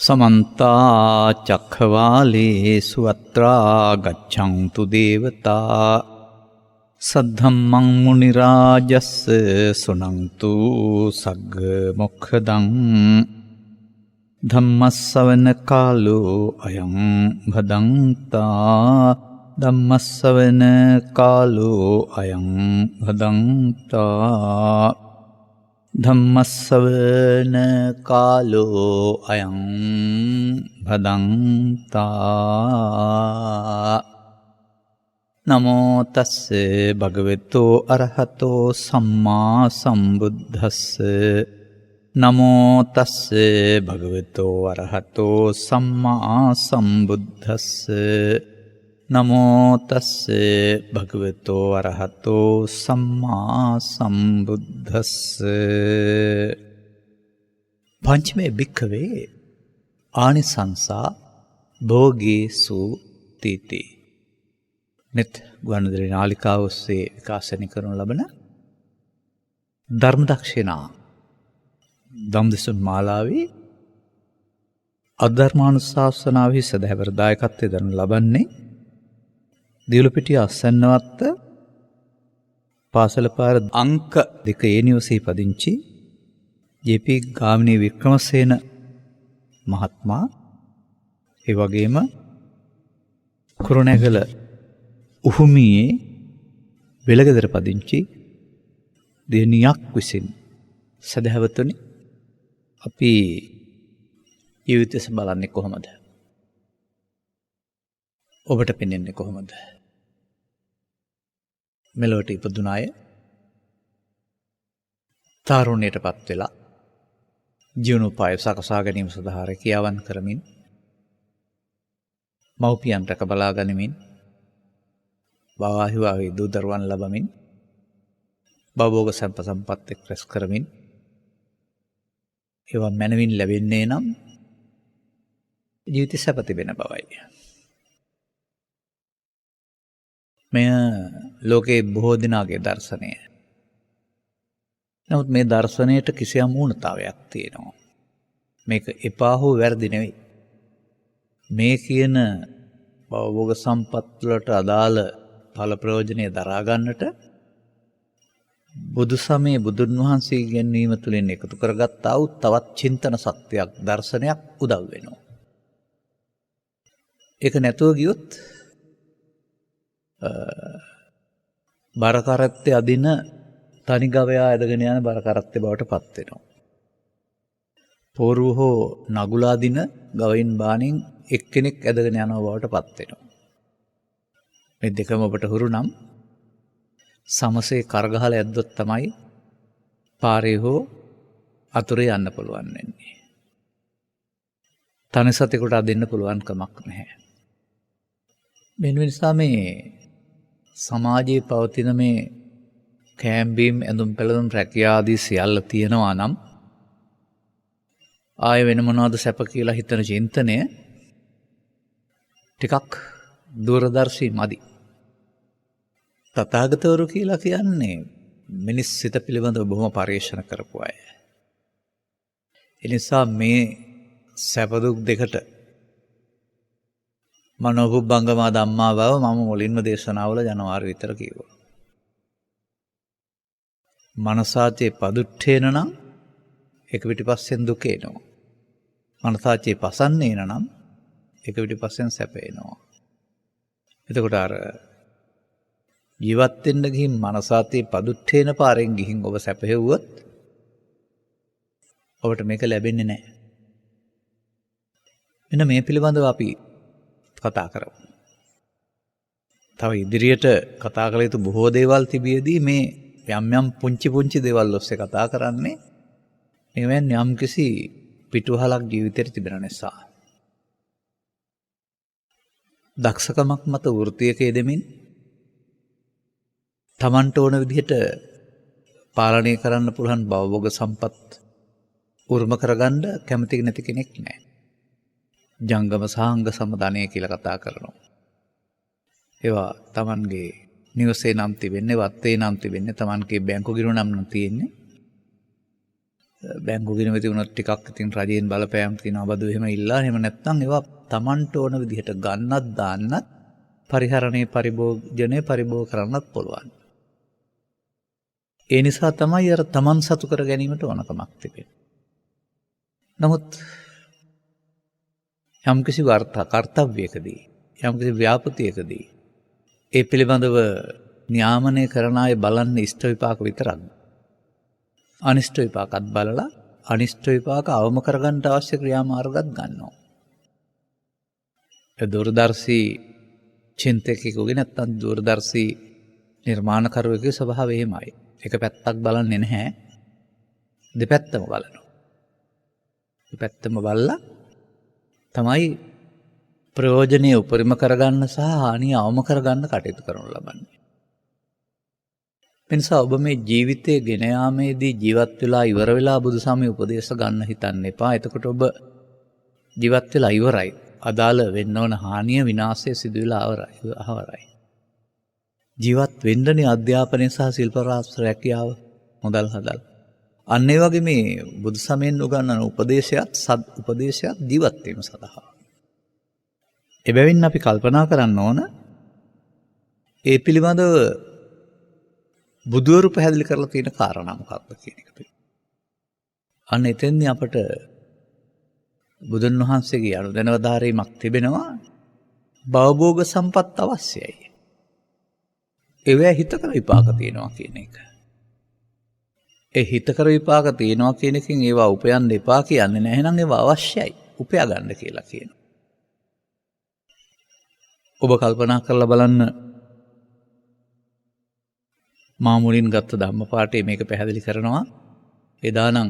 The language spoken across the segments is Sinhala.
समन्ता चक्रवालेषु अत्रा गच्छन्तु देवता सद्धम्मं मुनिराजस्य शृणन्तु सग्मुखदं धम्मस्सवनकालो अयं भदन्ता धम्मस्सवनकालो अयं भदन्ता धम्मस्सवनकालो अयं भदन्ता नमो तस्से भगवतो अरहतो सम्मा सम्बुद्धस्से नमो तस्से भगवतो अरहतो सम्मा सम्बुद्धस्से नमो तस्से भगवतो अरहतो सम्मा सम्बुद्धस्से पंचमे भिक्खवे आनिसंसा भोगेषु तीति नित ගුවන්විදුලි නාලිකාව ඔස්සේ විකාශනය කරනු ලබන ධර්ම දක්ෂිනා ධම්දෙසුන් මාලාවේ අධර්මානුශාසනාවෙහි සදහැවර දායකත්වයෙන් දරනු ලබන්නේ දියුලුපිටිය අසන්නවත්ත පාසල පාර අංක 2 ඒ නිවසේ පදිංචි ජේ.පී. ගාමිණී වික්‍රමසේන මහත්මයා ඒ වගේම කුරුණෑගල උහුමියේ වෙලගෙදර පදිංචි දෙනියක් විසින් සදහවතුනි අපි ජීවිතය බලන්නේ කොහොමද? ඔබට පෙනෙන්නේ කොහොමද? මෙලොවට ඉපදුන අය තාරුණ්‍යයටපත් වෙලා ජීවනෝපාය සකසා ගැනීම සඳහා රැකියාවන් කරමින් මව්පියන් රැක බලා ගනිමින් බාහිවාගේ දූ දරුවන් ලබමින් භවෝග සම්පත් එක් රැස් කරමින් ඒවා මනවින් ලැබෙන්නේ නම් ජීවිත සැප තිබෙන බවයි. මෙය ලෝකේ බොහෝ දිනාගේ දර්ශනය. නමුත් මේ දර්ශනයට කිසියම් ඌනතාවයක් තියෙනවා. මේක එපා හෝ වැරදි නෙවෙයි. මේ කියන භවෝග සම්පත් වලට අදාළ ඵල ප්‍රයෝජනය දරා ගන්නට බුදු සමයේ බුදුන් වහන්සේ ගැනීම තුළින් එකතු කරගත්තා වූ තවත් චින්තන සත්‍යයක් දර්ශනයක් උදව් වෙනවා. ඒක නැතුව ගියොත් බර කරත්තේ අදින තනි ගවයා ඇදගෙන යන බර කරත්තේ බවට පත් වෙනවා. පෝරුව හෝ නගුලා දින ගවයින් බාණෙන් එක්කෙනෙක් ඇදගෙන යනවා බවට පත් වෙනවා. මේ දෙකම ඔබට හුරු නම් සමසේ කරගහලා ඇද්දොත් තමයි පාරේ හෝ අතුරේ යන්න පුළුවන් වෙන්නේ. තනි සතෙකුට අදින්න පුළුවන් කමක් නැහැ. මේ නිසා මේ සමාජයේ පවතින මේ කැම්බීම් ඇඳුම් පැළඳුම් රැකියා ආදී සියල්ල තියෙනවා නම් ආය වෙන මොනවද සැප කියලා හිතන චින්තනය ටිකක් දූරදර්ශී මදි. තථාගතවරු කියලා කියන්නේ මිනිස් සිත පිළිබඳව බොහොම පරිශන කරපු අය. ඒ නිසා මේ සැප දුක් දෙකට මනෝපුබ්බංගමා ධම්මා බව මම මුලින්ම දේශනාවල ජනවාරි විතර කිව්වා. මනසාචේ පදුට්ඨේන නම් එක පිටිපස්සෙන් දුක එනවා. මනසාචේ පසන්නේන නම් එක පිටිපස්සෙන් සැප එනවා. එතකොට අර ජීවත් වෙන්න ගිහින් මනසාතේ පදුට්ඨේන පාරෙන් ගිහින් ඔබ සැපහෙව්වොත් ඔබට මේක ලැබෙන්නේ නැහැ. මෙන්න මේ පිළිබඳව අපි කතා කරමු. තව ඉදිරියට කතා කළ යුතු බොහෝ දේවල් තිබියදී මේ යම් යම් පුංචි දේවල් ඔස්සේ කතා කරන්නේ මේවෙන් යම්කිසි පිටුවහලක් ජීවිතේට තිබෙන නිසා. දක්ෂකමක් මත වෘත්තියක යෙදෙමින් තමන්ට ඕන විදිහට පාලනය කරන්න පුළුවන් භවෝග සම්පත් උරුම කරගන්න කැමති නැති කෙනෙක් නැහැ. ජංගම සාංග සමදනය කියලා කතා කරනවා. ඒවා තමන්ගේ නිවසේ නම් තිබෙන්නේ, වත්තේ නම් තිබෙන්නේ, තමන්ගේ බැංකු ගිණුම නම් තියෙන්නේ. බැංකු ගිණුමේ තිබුණත් ටිකක් ඉතින් රජයෙන් බලපෑම් තියෙනවා බදු එහෙම ඉල්ලා එහෙම නැත්නම් ඒවා Tamanට ඕන විදිහට ගන්නත් දාන්නත් පරිහරණයේ පරිභෝජනයේ පරිභෝග කරන්නත් පුළුවන්. ඒ නිසා තමයි අර Taman සතු කර ගැනීමට ඕනකමක් තිබෙන්නේ. නමුත් යම්කිසි කර්තව්‍යයකදී යම්කිසි ව්‍යාපෘතියකදී ඒ පිළිබඳව නියාමනය කරන අය බලන්නේ ඉෂ්ට විපාක විතරක්. අනිෂ්ට විපාකත් බලලා අනිෂ්ට විපාක අවම කරගන්න අවශ්‍ය ක්‍රියාමාර්ගත් ගන්නවා. ඒ දූරදර්ශී චින්තකයෙකුගේ නැත්තම් දූරදර්ශී නිර්මාණකරුවෙකුගේ ස්වභාවය එහෙමයි. එක පැත්තක් බලන්නේ නැහැ. දෙපැත්තම බලනවා. දෙපැත්තම බලලා තමයි ප්‍රයෝජනීය උපරිම කරගන්න සහ හානිය අවම කරගන්න කටයුතු කරනු ලබන්නේ. එනිසා ඔබ මේ ජීවිතයේ ගෙන යාමේදී ජීවත් වෙලා ඉවර වෙලා බුදුසමය උපදේශ ගන්න හිතන්න එපා. එතකොට ඔබ ජීවත් වෙලා ඉවරයි. අදාළ වෙන්න ඕන හානිය විනාශය සිදු වෙලා අවරයි. ජීවත් වෙන්නනේ අධ්‍යාපනය සහ ශිල්ප රැකියාව මුදල් හදල්. අන්න ඒ වගේ මේ බුදුසමයෙන් උගන්වන උපදේශයත් ජීවත් වීම සඳහා. එබැවින් අපි කල්පනා කරන්න ඕන ඒ පිළිබඳව බුදුවරු පැහැදිලි කරලා තියෙන කාරණා මොකක්ද කියන එක. අන්න එතෙන්දී අපට බුදුන් වහන්සේගේ අනුදැනවදාරීමක් තිබෙනවා. භවභෝග සම්පත් අවශ්‍යයි. ඒවැ හිතකර විපාක තියෙනවා කියන එක. ඒ හිතකර විපාක තියෙනවා කියන එකෙන් ඒවා උපයන්න එපා කියන්නේ නැහැ. එහෙනම් ඒවා අවශ්‍යයි. උපයා ගන්න කියලා කියනවා. ඔබ කල්පනා කරලා බලන්න මා මුලින් ගත්ත ධම්මපාඨයේ මේක පැහැදිලි කරනවා. එදානම්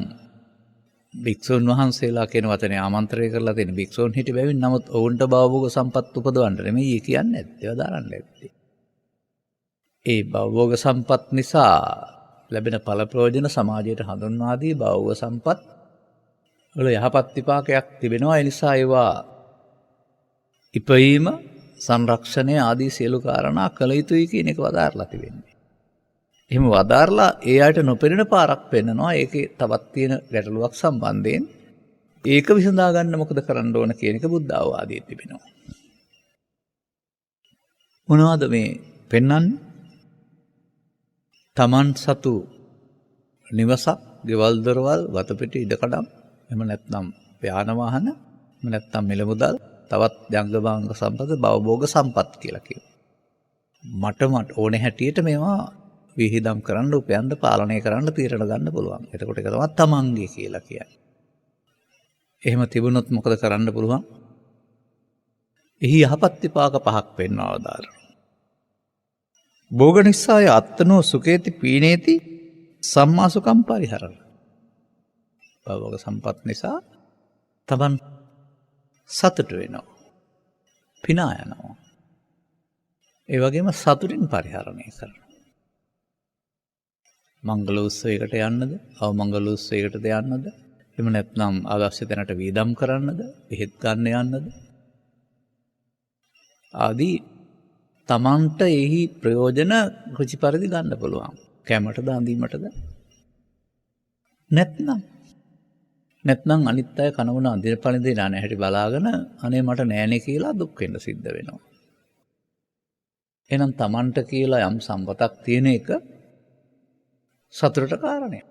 භික්ෂුන් වහන්සේලා කියන වචනේ ආමන්ත්‍රණය කරලා තියෙන භික්ෂුන් හිටි බැවින් නමුත් ඔවුන්ට භවභෝග සම්පත් උපදවන්න නෙමෙයි කියන්නේ නැත්තේ. ඒවා දාරන්න නැත්තේ. ඒ භවභෝග සම්පත් නිසා ලැබෙන ඵල ප්‍රයෝජන සමාජයට හඳුන්වා දී භවභෝග සම්පත් වල යහපත් විපාකයක් තිබෙනවා. ඒ නිසා ඒවා ඉපීම සංරක්ෂණය ආදී සියලු කාරණා කළ යුතුයි කියන එක වදාරලා තිබෙනවා. එහෙම වදාරලා ඒ අයට නොපෙනෙන පාරක් පෙන්නනවා. ඒකේ තවත් තියෙන ගැටලුවක් සම්බන්ධයෙන් ඒක විසඳා ගන්න මොකද කරන්න ඕන කියන එක බුද්ධ අවවාදයේ තිබෙනවා. මොනවද මේ පෙන්වන්නේ? තමන් සතු නිවසක්, ගෙවල් දොරවල්, වතපිටි ඉඩකඩම්, එහෙම නැත්නම් යාන වාහන, එහෙම නැත්නම් මිල මුදල්, තවත් ජංගමාංග සම්පත, භවභෝග සම්පත් කියලා කියනවා. මට ඕනේ හැටියට මේවා විහිදම් කරන්න, උපයන්න, පාලනය කරන්න, තීරණ ගන්න පුළුවන්. එතකොට ඒක තමයි තමන්ගේ කියලා කියන්නේ. එහෙම තිබුණොත් මොකද කරන්න පුළුවන්? එහි යහපත් විපාක පහක් පෙන්වනවා දාලා. භෝගනිස්සාය අත්තනෝ සුකේති පීනේති සම්මාසුකම් පරිහරණ. භවෝග සම්පත් නිසා තමන් සතුට වෙනවා. පිනා යනවා. ඒ වගේම සතුටින් පරිහරණය කරනවා. මංගල උත්සවයකට යන්නද, අවමංගල උත්සවයකටද යන්නද, එහෙම නැත්නම් අවශ්‍ය තැනට වීදම් කරන්නද, එහෙත් ගන්න යන්නද ආදී තමන්ට එහි ප්‍රයෝජන රුචි පරිදි ගන්න පුළුවන්. කැමටද, අඳීමටද? නැත්නම් අනිත් අය කනවන අඳින පළඳින නැහැටි බලාගෙන අනේ මට නෑනේ කියලා දුක් වෙන්න සිද්ධ වෙනවා. එහෙනම් තමන්ට කියලා යම් සම්පතක් තියෙන එක සතුටට කාරණයක්.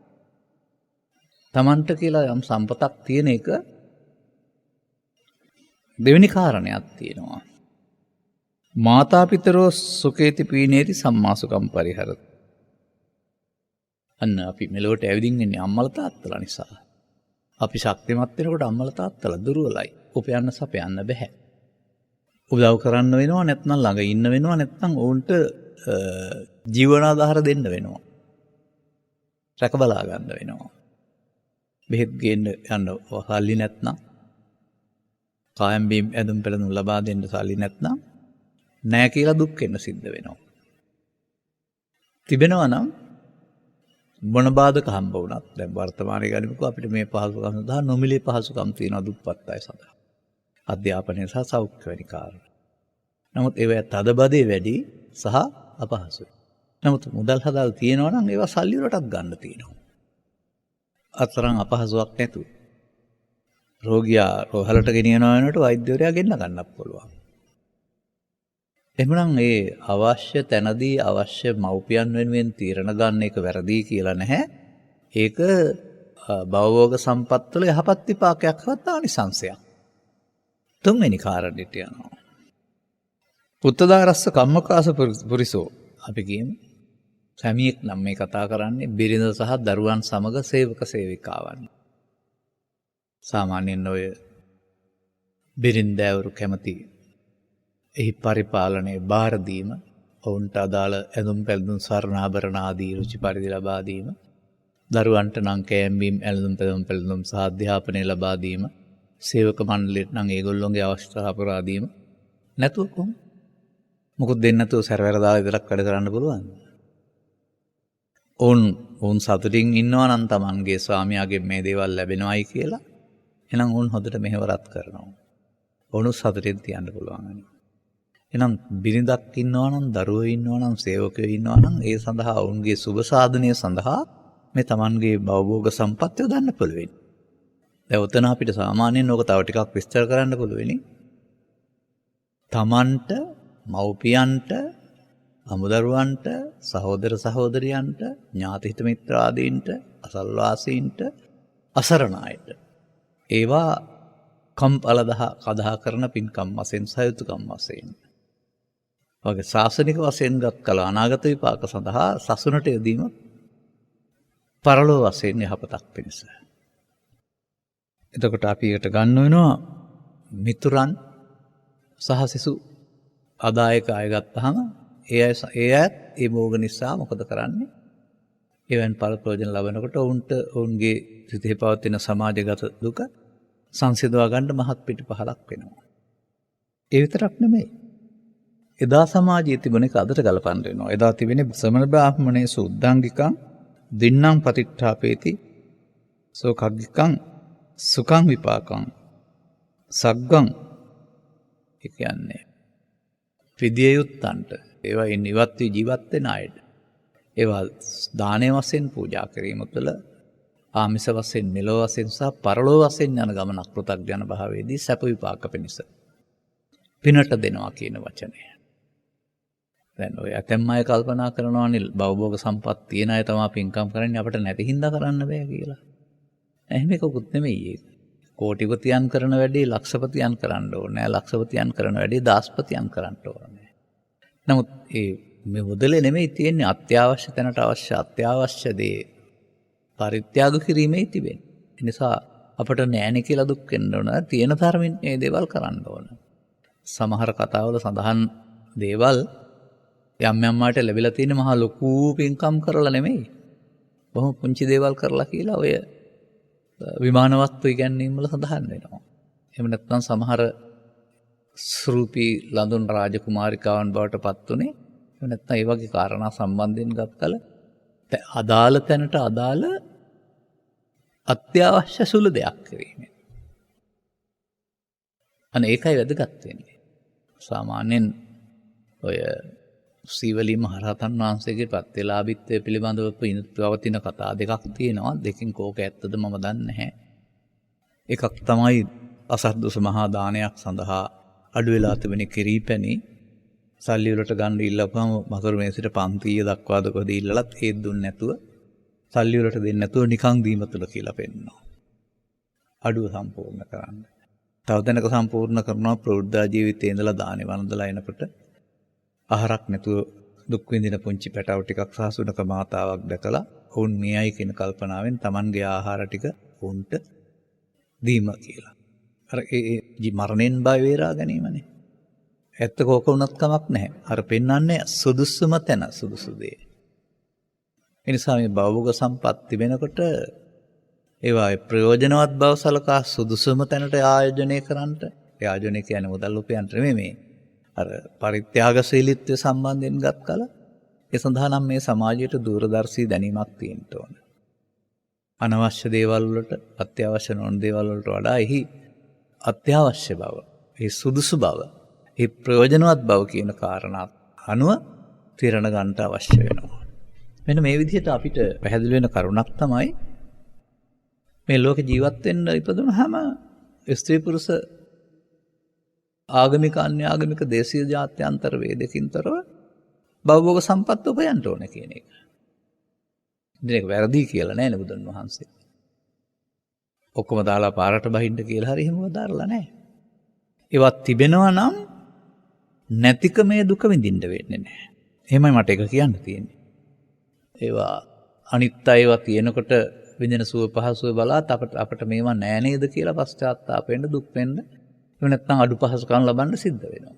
තමන්ට කියලා යම් සම්පතක් තියෙන එක දෙවෙනි කාරණයක් තියෙනවා. මාතා පිතරෝ සුකේති පීනේති සම්මාසුකම් පරිහරති. අන්න අපි මෙලොවට ඇවිදින් ඉන්නේ අම්මලා තාත්තලා නිසා. අපි ශක්තිමත් වෙනකොට අම්මලා තාත්තලා දුර්වලයි. උපයන්න සපයන්න බෑ. උදව් කරන්න වෙනවා, නැත්නම් ළඟ ඉන්න වෙනවා, නැත්නම් ඔවුන්ට ජීවනාධාර දෙන්න වෙනවා. රැක බලා ගන්න වෙනවා. බෙහෙත් ගේන්න යන්න සල්ලි නැත්නම්, කායම් බීම් ඇඳුම් පැළඳුම් ලබා දෙන්න සල්ලි නැත්නම් නෑ කියලා දුක් වෙන්න සිද්ධ වෙනවා. තිබෙනවා නම් මොන බාධක හම්බ වුණත් දැන් වර්තමානයේ ගනිමුකෝ අපිට මේ පහසුකම් සඳහා නොමිලේ පහසුකම් තියෙනවා දුප්පත් අය සඳහා. අධ්‍යාපනය සහ සෞඛ්‍ය වැනි කාරණා. නමුත් ඒවා තදබදේ වැඩි සහ අපහසුයි. නමුත් මුදල් හදල් තියෙනවා නම් ඒවා සල්ලි වලටත් ගන්න තියෙනවා. අතරම් අපහසුයක් නැතුව. රෝගියා රෝහලට ගෙනියනවා වෙනකොට වෛද්‍යවරයා ගෙන්න ගන්නත් පුළුවන්. එහෙනම් ඒ අවශ්‍ය තැනදී අවශ්‍ය මව්පියන් වෙනුවෙන් තීරණ ගන්න එක වැරදි කියලා නැහැ. ඒක භවෝග සම්පත් වල යහපත් විපාකයක් හවත් ආනිසංසයක්. තුන්වෙනි කාරණේට යනවා. පුත්තදාරස්ස කම්මකාස පුරිසෝ අපි කියමු. සැමියෙක් නම් මේ කතා කරන්නේ බිරිඳ සහ දරුවන් සමග සේවක සේවිකාවන්. සාමාන්‍යයෙන් ඔය බිරින්දෑවරු කැමති එහි පරිපාලනයේ බාර දීම, ඔවුන්ට අදාළ ඇඳුම් පැළඳුම් ස්වර්ණාභරණ ආදී රුචි පරිදි ලබා දීම, දරුවන්ට නම් කෑම්බීම් ඇඳුම් පැළඳුම් සහ අධ්‍යාපනය ලබා දීම, සේවක මණ්ඩලයට නම් ඒගොල්ලෝගේ අවශ්‍යතා පුරා දීම නැතුව කොහොම මොකද දෙන්නේ නැතුව සැරවැර දාලා විතරක් වැඩ කරන්න පුළුවන්. ඔවුන් සතුටින් ඉන්නවා නම් Tamanගේ ස්වාමියාගෙන් මේ දේවල් ලැබෙනවයි කියලා එහෙනම් ඔවුන් හොඳට මෙහෙවරත් කරනවා. ඔවුන් සතුටින් තියන්න පුළුවන්. එහෙනම් බිරිඳක් ඉන්නවා නම් දරුවෝ ඉන්නවා නම් සේවකයෝ ඉන්නවා නම් ඒ සඳහා ඔවුන්ගේ සුබ සාධනය සඳහා මේ Tamanගේ භවභෝග සම්පත් යොදන්න පුළුවන්. දැන් උතන අපිට සාමාන්‍යයෙන් ඕක තව ටිකක් විස්තර කරන්න පුළුවෙනි. Tamanට, මව්පියන්ට, අමුදරුවන්ට, සහෝදර සහෝදරියන්ට, ඥාති හිත මිත්‍රාදීන්ට, අසල්වාසීන්ට, අසරණ අයට ඒවා කම්පලදහ කදා කරන පින්කම් වශයෙන් සයුතුකම් වශයෙන් වගේ ශාසනික වශයෙන් ගත් කල අනාගත විපාක සඳහා සසුනට යෙදීම පරලෝ වශයෙන් යහපතක් පිණිස. එතකොට අපි එකට ගන්න වෙනවා මිතුරන් සහ සිසු අදායක අය ගත්තාම ඒ අයත් ඒ භෝග නිසා මොකද කරන්නේ? එවන් පළ ප්‍රයෝජන ලබනකොට ඔවුන්ගේ සිතේ පවතින සමාජගත දුක සංසිඳවා ගන්න මහත් පිටුපහලක් වෙනවා. ඒ විතරක් නෙමෙයි. එදා සමාජයේ තිබුණ එක අදට ගලපන්න වෙනවා. එදා තිබෙන්නේ සමන බ්‍රාහ්මණයේ සුද්ධාංගිකං දින්නම් පතිට්ඨාපේති සෝකග්ගිකං සුඛං විපාකං සග්ගං කියන්නේ විදිය යුත්තන්ට ඒවා ඉවත් වී ජීවත් වෙන අයට ඒවා දානයේ වශයෙන් පූජා කිරීම තුළ ආමිස වශයෙන් මෙලොව වශයෙන් සහ පරලොව වශයෙන් යන ගමනක් පෘථග්ජන භාවයේදී සැප විපාක පිණිස පිනට දෙනවා කියන වචනය. දැන් ඔය ඇතැම් අය කල්පනා කරනවානේ භවභෝග සම්පත් තියෙන අය තමයි පින්කම් කරන්නේ අපිට නැති හින්දා කරන්න බෑ කියලා. එහෙම එකකුත් නෙමෙයි ඒක. කෝටිපතියන් කරන වැඩේ ලක්ෂපතියන් කරන්න ඕනේ. ලක්ෂපතියන් කරන වැඩේ දාස්පතියන් කරන්න ඕනේ. නමුත් මේ මුදලේ නෙමෙයි තියෙන්නේ අත්‍යවශ්‍ය තැනට අවශ්‍ය අත්‍යවශ්‍ය දේ පරිත්‍යාග කිරීමේ තිබෙන්නේ. ඒ නිසා අපට නෑනේ කියලා දුක් වෙන්න ඕන. තියෙන තරමින් මේ දේවල් කරන්න ඕන. සමහර කතාවල සඳහන් දේවල් යම් යම් අයට ලැබිලා තියෙන මහා ලොකු පින්කම් කරලා නෙමෙයි. බොහොම පුංචි දේවල් කරලා කියලා ඔය විමානවත්ව ඉගැන්වීම් වල සඳහන් වෙනවා. එහෙම නැත්නම් සමහර ශ්‍රූපී ලඳුන් රාජකුමාරිකාවන් බවට පත් උනේ. එහෙම නැත්නම් ඒ වගේ කාරණා සම්බන්ධයෙන් ගත්තල අදාළ තැනට අදාළ අත්‍යවශ්‍ය සුළු දෙයක් කිරීමෙන්. අනේ ඒකයි වැදගත් වෙන්නේ. සාමාන්‍යයෙන් ඔය සීවලී මහරහතන් වහන්සේගේ ප්‍රත්‍යලාභීත්වය පිළිබඳව පවතින කතා දෙකක් තියෙනවා. දෙකෙන් කෝක ඇත්තද මම දන්නේ නැහැ. එකක් තමයි අසද්දස මහා දානයක් සඳහා අඩු වෙලා තිබෙන කිරිපැණි සල්ලි වලට ගන්න ඉල්ලපුවම මකරු මේසෙට 500 දක්වාද කොහොද ඉල්ලලත් ඒත් දුන්නේ නැතුව සල්ලි වලට දෙන්නේ නැතුව නිකන් දීම තුල කියලා පෙන්නනවා. අඩුව සම්පූර්ණ කරන්න. තව දැනක සම්පූර්ණ කරනවා ප්‍රෞද්ධ ජීවිතයේ ඉඳලා දානේ වන්දලා එනකොට ආහාරක් නැතුව දුක් විඳින පුංචි පැටව ටිකක් සාසුනක මාතාවක් දැකලා ඔවුන් මෙයයි කියන කල්පනාවෙන් Tamanගේ ආහාර ටික උන්ට දීම කියලා. අර ඒ මරණයෙන් බය වේරා ගැනීමනේ. ඇත්ත කෝක වුණත් කමක් නැහැ. අර පෙන්වන්නේ සුදුසුම තැන සුදුසු දේ. ඒ නිසා මේ භවෝග සම්පත් තිබෙනකොට ඒවා ප්‍රයෝජනවත් බව සලකා සුදුසුම තැනට ආයෝජනය කරන්නට. ඒ ආයෝජනය කියන්නේ මුදල් උපයන්න නෙමෙයි මේ. අර පරිත්‍යාගශීලීත්වය සම්බන්ධයෙන් ගත් කල ඒ සඳහා නම් මේ සමාජයට දූරදර්ශී දැනීමක් තියෙන්න ඕන. අනවශ්‍ය දේවල් වලට අත්‍යවශ්‍ය නොවන දේවල් වලට වඩා එහි අත්‍යවශ්‍ය බව, ඒ සුදුසු බව, ඒ ප්‍රයෝජනවත් බව කියන කාරණාත් අනුව තීරණ ගන්නට අවශ්‍ය වෙනවා. මෙන්න මේ විදිහට අපිට පැහැදිලි වෙන කරුණක් තමයි මේ ලෝකේ ජීවත් වෙන්න ඉපදුනහම ස්ත්‍රී පුරුෂ ආගමික අන්‍යාගමික දේශීය ජාත්‍යන්තර වේදකින් තොරව භවභෝග සම්පත් උපයන්න ඕන කියන එක. ඉතින් ඒක වැරදි කියලා නෑ නේ බුදුන් වහන්සේ. ඔක්කොම දාලා පාරට බහින්න කියලා හරි එහෙම වදාරලා නෑ. ඒවත් තිබෙනවා නම් නැතිකමේ දුක විඳින්න වෙන්නේ නෑ. එහෙමයි මට ඒක කියන්න තියෙන්නේ. ඒවා අනිත් අයවා තියෙනකොට විඳින සුව පහසුව බලාත් අපට මේවා නෑ නේද කියලා පශ්චාත්තාප වෙන්න දුක් වෙන්න එහෙම නැත්නම් අඩු පහසුකම් ලබන්න සිද්ධ වෙනවා.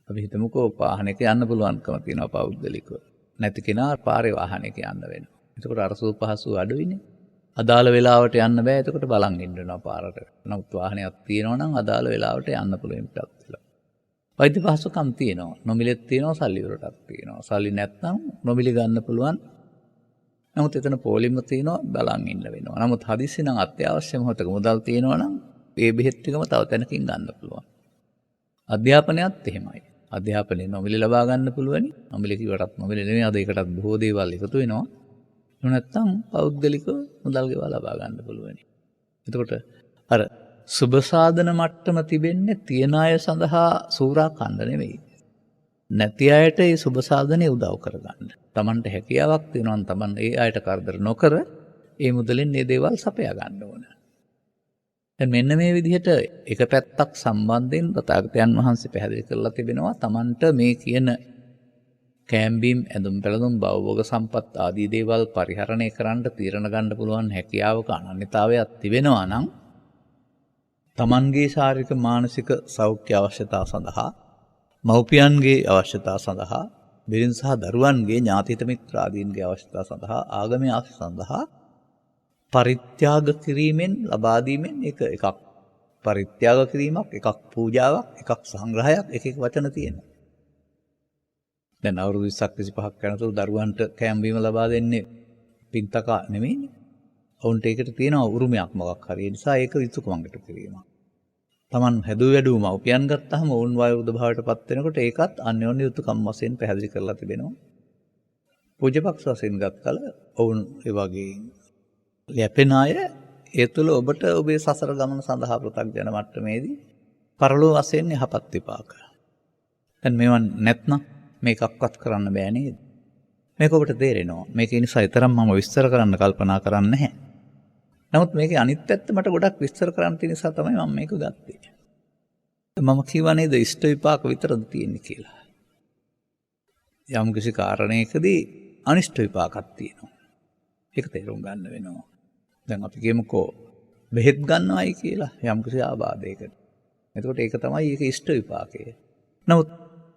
අපි හිතමුකෝ වාහනයක යන්න පුළුවන්කම තියෙනවා පෞද්ගලිකව. නැති කෙනා පාරේ වාහනයක යන්න වෙනවා. එතකොට අර සුව පහසුව අඩුයිනේ. අදාළ වෙලාවට යන්න බෑ. එතකොට බලන් ඉන්න වෙනවා පාරට. නමුත් වාහනයක් තියෙනවා නම් අදාළ වෙලාවට යන්න පුළුවන් පිටත් වෙලා. වෛද්‍ය පහසුකම් තියෙනවා. නොමිලෙත් තියෙනවා, සල්ලි වලටත් තියෙනවා. සල්ලි නැත්නම් නොමිලි ගන්න පුළුවන්. නමුත් එතන පොලිම තියෙනවා, බලන් ඉන්න වෙනවා. නමුත් හදිස්සි නම් අත්‍යවශ්‍ය මොහොතක මුදල් තියෙනවා නම් ඒ බෙහෙත් ටිකම තව තැනකින් ගන්න පුළුවන්. අධ්‍යාපනයත් එහෙමයි. අධ්‍යාපනය නොමිලි ලබා ගන්න පුළුවනි. නොමිලි කිව්වටත් නොමිලි නෙවෙයි. අද ඒකටත් බොහෝ දේවල් එකතු වෙනවා. එහෙම නැත්නම් පෞද්ගලිකව මුදල් ගෙවා ලබා ගන්න පුළුවනි. එතකොට අර සුබ සාධන මට්ටම තිබෙන්නේ තියන අය සඳහා සූරා කන්න නෙවෙයි. නැති අයට ඒ සුබ සාධනේ උදව් කරගන්න. Tamanට හැකියාවක් තියෙනවා නම් Taman ඒ අයට කරදර නොකර ඒ මුදලෙන් මේ දේවල් සපයා ගන්න ඕන. දැන් මෙන්න මේ විදිහට එක පැත්තක් සම්බන්ධයෙන් තථාගතයන් වහන්සේ පැහැදිලි කරලා තිබෙනවා Tamanට මේ කියන කෑම්බීම් ඇඳුම් පැළඳුම් භවභෝග සම්පත් ආදී දේවල් පරිහරණය කරන්න තීරණ ගන්න පුළුවන් හැකියාවක අනන්‍යතාවයක් තිබෙනවා නම් තමන්ගේ ශාරීරික මානසික සෞඛ්‍ය අවශ්‍යතා සඳහා මව්පියන්ගේ අවශ්‍යතා සඳහා බිරිඳ සහ දරුවන්ගේ ඥාතිත මිත්‍රාදීන්ගේ අවශ්‍යතා සඳහා ආගමේ අවශ්‍ය සඳහා පරිත්‍යාග කිරීමෙන් ලබා දීමෙන් එකක් පරිත්‍යාග කිරීමක් එකක් පූජාවක් එකක් සංග්‍රහයක් එක වචන තියෙනවා. දැන් අවුරුදු 20ක් 25ක් යනතුරු දරුවන්ට කෑම්බීම ලබා දෙන්නේ පින්තක නෙමෙයිනේ. ඔවුන්ට ඒකට තියෙන උරුමයක් මොකක් හරි. ඒ නිසා ඒක යුතුයකමකට කිරීමක්. Taman හැදුව වැඩුව මව්පියන් ගත්තාම ඔවුන් වයෝවෘද්ධ භාවයට පත් වෙනකොට ඒකත් අන්‍යෝන්‍ය යුතුයකම් වශයෙන් පැහැදිලි කරලා තිබෙනවා. පූජ්‍යපක්ෂ වශයෙන් ගත්තල ඔවුන් ඒ වගේ යැපෙන අය ඒ තුළ ඔබට ඔබේ සසර ගමන සඳහා පෘථග්ජන මට්ටමේදී පරලෝ වශයෙන් යහපත් විපාක. දැන් මේවා නැත්නම් මේකක්වත් කරන්න බෑ නේද? මේක ඔබට තේරෙනවා. මේක නිසා ඊතරම් මම විස්තර කරන්න කල්පනා කරන්නේ නැහැ. නමුත් මේකේ අනිත් පැත්ත මට ගොඩක් විස්තර කරන්න තියෙන නිසා තමයි මම මේක ගත්තේ. මම කියවා නේද ඉෂ්ට විපාක විතරද තියෙන්නේ කියලා. යම් කිසි කාරණයකදී අනිෂ්ට විපාකක් තියෙනවා. ඒක තේරුම් ගන්න වෙනවා. දැන් අපි කියමුකෝ බෙහෙත් ගන්නවයි කියලා යම් කිසි ආබාධයකට. එතකොට ඒක තමයි ඒක ඉෂ්ට විපාකය. නමුත්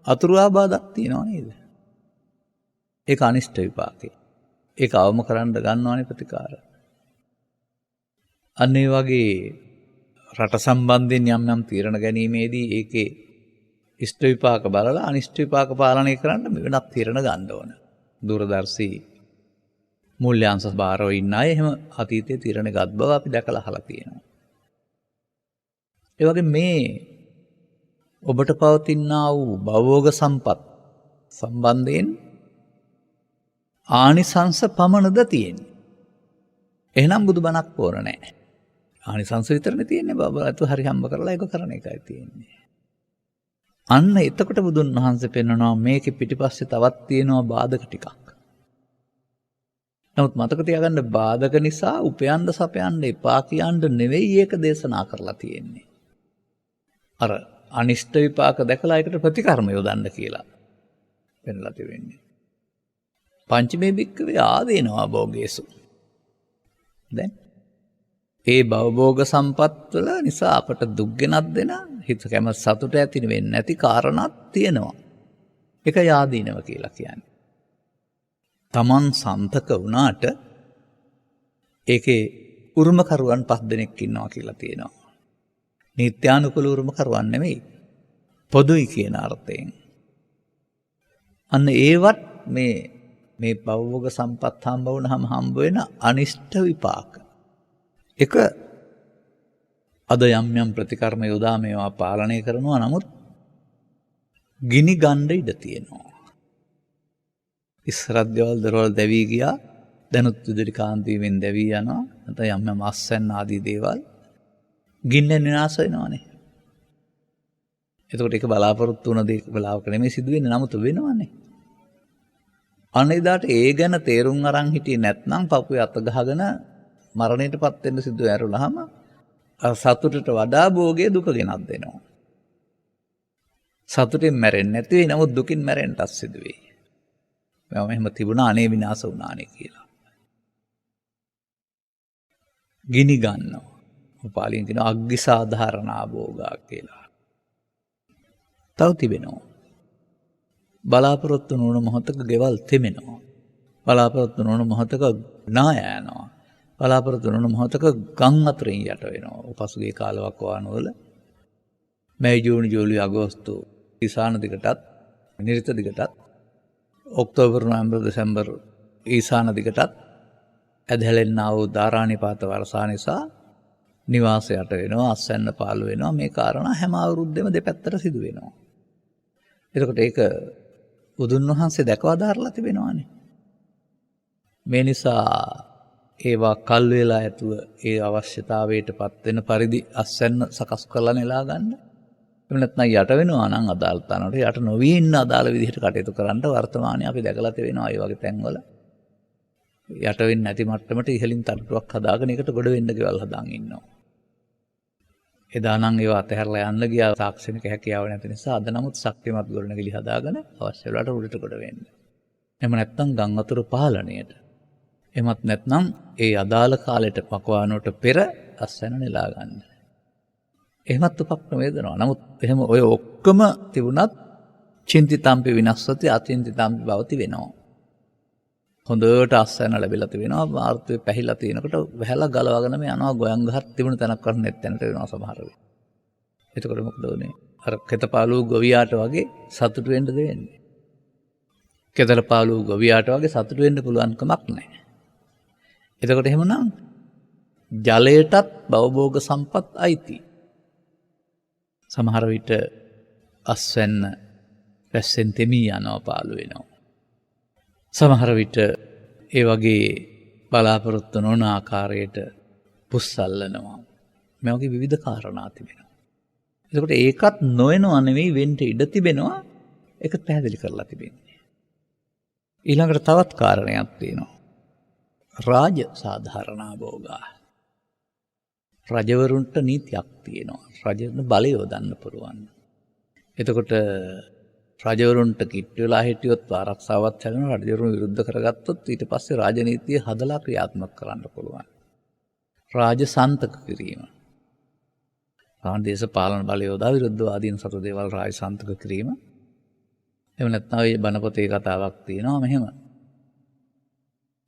අතුරු ආබාධක් තියෙනවා නේද? ඒක අනිෂ්ට විපාකේ. ඒක අවම කරන්න ගන්නවනේ ප්‍රතිකාර. අන්න ඒ වගේ රට සම්බන්ධයෙන් යම් තීරණ ගැනීමේදී ඒකේ ඉෂ්ට විපාක බලලා අනිෂ්ට විපාක පාලනය කරන්න වෙනත් තීරණ ගන්න ඕන. දූරදර්ශී මූල්‍යාංශ බාරව ඉන්න අය එහෙම අතීතයේ තීරණ ගත් බව අපි දැකලා අහලා තියෙනවා. ඒ වගේ මේ ඔබට පවතිනා වූ භවෝග සම්පත් සම්බන්ධයෙන් ආනිසංස පමණද තියෙන්නේ. එහෙනම් බුදුබණක් පෝර නැහැ. ආනිසංස විතරනේ තියෙන්නේ. බබලතු හරි හම්බ කරලා ඒක කරන එකයි තියෙන්නේ. අන්න එතකොට බුදුන් වහන්සේ පෙන්වනවා මේකේ පිටිපස්සේ තවත් තියෙනවා බාධක ටිකක්. නමුත් මතක තියාගන්න බාධක නිසා උපයන්න සපයන්න එපා කියන්න නෙවෙයි ඒක දේශනා කරලා තියෙන්නේ. අර අනිෂ්ට විපාක දැකලා ඒකට ප්‍රතිකර්ම යොදන්න කියලා පෙන්ලා තිබෙන්නේ. පංචමේ භික්ඛවේ ආදීනවා භෝගේසු. දැන් ඒ භවභෝග සම්පත් වල නිසා අපට දුක් ගෙනත් දෙන හිත කැම සතුට ඇති වෙන්නේ නැති කාරණාවක් තියෙනවා. ඒක ආදීනව කියලා කියන්නේ. Taman සන්තක වුණාට ඒකේ උරුමකරුවන් 5 දෙනෙක් ඉන්නවා කියලා තියෙනවා. නිත්‍යානුකූල උරුමකරුවන් නෙමෙයි. පොදුයි කියන අර්ථයෙන්. අන්න ඒවත් මේ භවෝග සම්පත් හම්බ වුණාම හම්බ වෙන අනිෂ්ට විපාක. එක අද යම් ප්‍රතිකර්ම යොදා මේවා පාලනය කරනවා. නමුත් ගිනි ගන්න ඉඩ තියෙනවා. ඉස්සරත් ගෙවල් දරවල් දැවී ගියා. දැනුත් විදුලි කාන්තියෙන් දැවී යනවා. නැත්නම් යම් අස්සන් ආදී දේවල් ගින්නෙන් විනාශ වෙනවානේ. එතකොට ඒක බලාපොරොත්තු වුණ දේ බලාවක නෙමෙයි සිදු වෙන්නේ නමුත් වෙනවනේ. අනේදාට ඒ ගැන තේරුම් අරන් හිටියේ නැත්නම් පපුවේ අත ගහගෙන මරණයටපත් වෙන්න සිදු ඇරුණාම සතුටට වඩා භෝගයේ දුක ගෙනත් දෙනවා. සතුටින් මැරෙන්නේ නැති වෙයි නමුත් දුකින් මැරෙන්නත් සිදු වෙයි. මම එහෙම තිබුණා අනේ විනාශ වුණානේ කියලා. ගිනි ගන්නවා. උපාලියෙන් කියන අග්ගි සාධාරණා භෝගා කියලා. තව තිබෙනවා. බලාපොරොත්තු නොවන මොහොතක ගෙවල් තෙමෙනවා. බලාපොරොත්තු නොවන මොහොතක නා යනවා. බලාපොරොත්තු නොවන මොහොතක ගම් අතරින් යට වෙනවා. පසුගිය කාලවක වානවල මැයි ජූනි ජූලි අගෝස්තු ඊසාන දිගටත් නිරිත දිගටත් ඔක්තෝබර් නොවැම්බර් දෙසැම්බර් ඊසාන දිගටත් ඇදහැලෙන්නා වූ ධාරානිපාත වර්ෂා නිසා නිවාසය යට වෙනවා අස්වැන්න පාළු වෙනවා මේ කාරණා හැම අවුරුද්දෙම දෙපැත්තට සිදු වෙනවා. එතකොට ඒක බුදුන් වහන්සේ දැකලා දාරලා තිබෙනවානේ. මේ නිසා ඒවා කල් වේලා ඇතුව ඒ අවශ්‍යතාවයටපත් වෙන පරිදි අස්වැන්න සකස් කරලා නෙලා ගන්න. එහෙම නැත්නම් යට වෙනවා නම් අදාළ තැනට යට නොවී ඉන්න අදාළ විදිහට කටයුතු කරන්න වර්තමානයේ අපි දැකලා තිබෙනවා ඒ වගේ තැන්වල යට වෙන්නේ නැති මට්ටමට ඉහළින් තට්ටුවක් හදාගෙන ඒකට ගොඩ වෙන්න ගෙවල් හදාන් ඉන්නවා. එදා නම් ඒවා අතහැරලා යන්න ගියා තාක්ෂණික හැකියාව නැති නිසා අද නමුත් ශක්තිමත් ගොඩනැගිලි හදාගෙන අවශ්‍ය වෙලාවට උඩට ගොඩ වෙන්න. එහෙම නැත්නම් ගම් වතුර පාලනයට. එහෙමත් නැත්නම් ඒ අදාළ කාලෙට පකවානුවට පෙර අස්වැන්න නෙලා ගන්න. එහෙමත් උපක්‍රම වේදනවා. නමුත් එහෙම ඔය ඔක්කොම තිබුණත් චින්තිතම්පි විනස්සති අචින්තිතම්පි භවති වෙනවා. හොඳට අස්වැන්න ලැබිලා තිබෙනවා මාර්තුවේ පැහිලා තියෙනකොට වැහැලා ගලවගෙන මේ යනවා ගොයන් ගහක් තිබුණ තැනක් වර නැත් තැනට වෙනවා සමහර වෙලාවට. එතකොට මොකද වෙන්නේ? අර කෙතපාලු ගොවියාට වගේ සතුටු වෙන්න දෙන්නේ. කෙතපාලු ගොවියාට වගේ සතුටු වෙන්න පුළුවන් කමක් නැහැ. එතකොට එහෙමනම් ජලයටත් භවභෝග සම්පත් අයිති. සමහර විට අස්වැන්න රැස්සෙන් තෙමී යනවා පාළු වෙනවා. සමහර විට ඒ වගේ බලාපොරොත්තු නොවන ආකාරයට පුස්සල්ලනවා. මේ වගේ විවිධ කාරණා තිබෙනවා. එතකොට ඒකත් නොවනව නෙවෙයි වෙන්න ඉඩ තිබෙනවා. ඒක පැහැදිලි කරලා තිබෙන්නේ. ඊළඟට තවත් කාරණයක් තියෙනවා. රාජ සාධාරණා භෝගා. රජවරුන්ට නීතියක් තියෙනවා. රජවරුන්ට බලය යොදන්න පුළුවන්. එතකොට රජවරුන්ට කිට්ටු වෙලා හිටියොත් ආරක්ෂාවත් හැදෙනවා. රජවරුන් විරුද්ධ කරගත්තොත් ඊට පස්සේ රාජනීතිය හදලා ක්‍රියාත්මක කරන්න පුළුවන්. රාජ සන්තක කිරීම. දේශපාලන බලය යොදා විරුද්ධවාදීන් සතු දේවල් රාජ සන්තක කිරීම. එහෙම නැත්නම් ඔය බණපොතේ කතාවක් තියෙනවා මෙහෙම.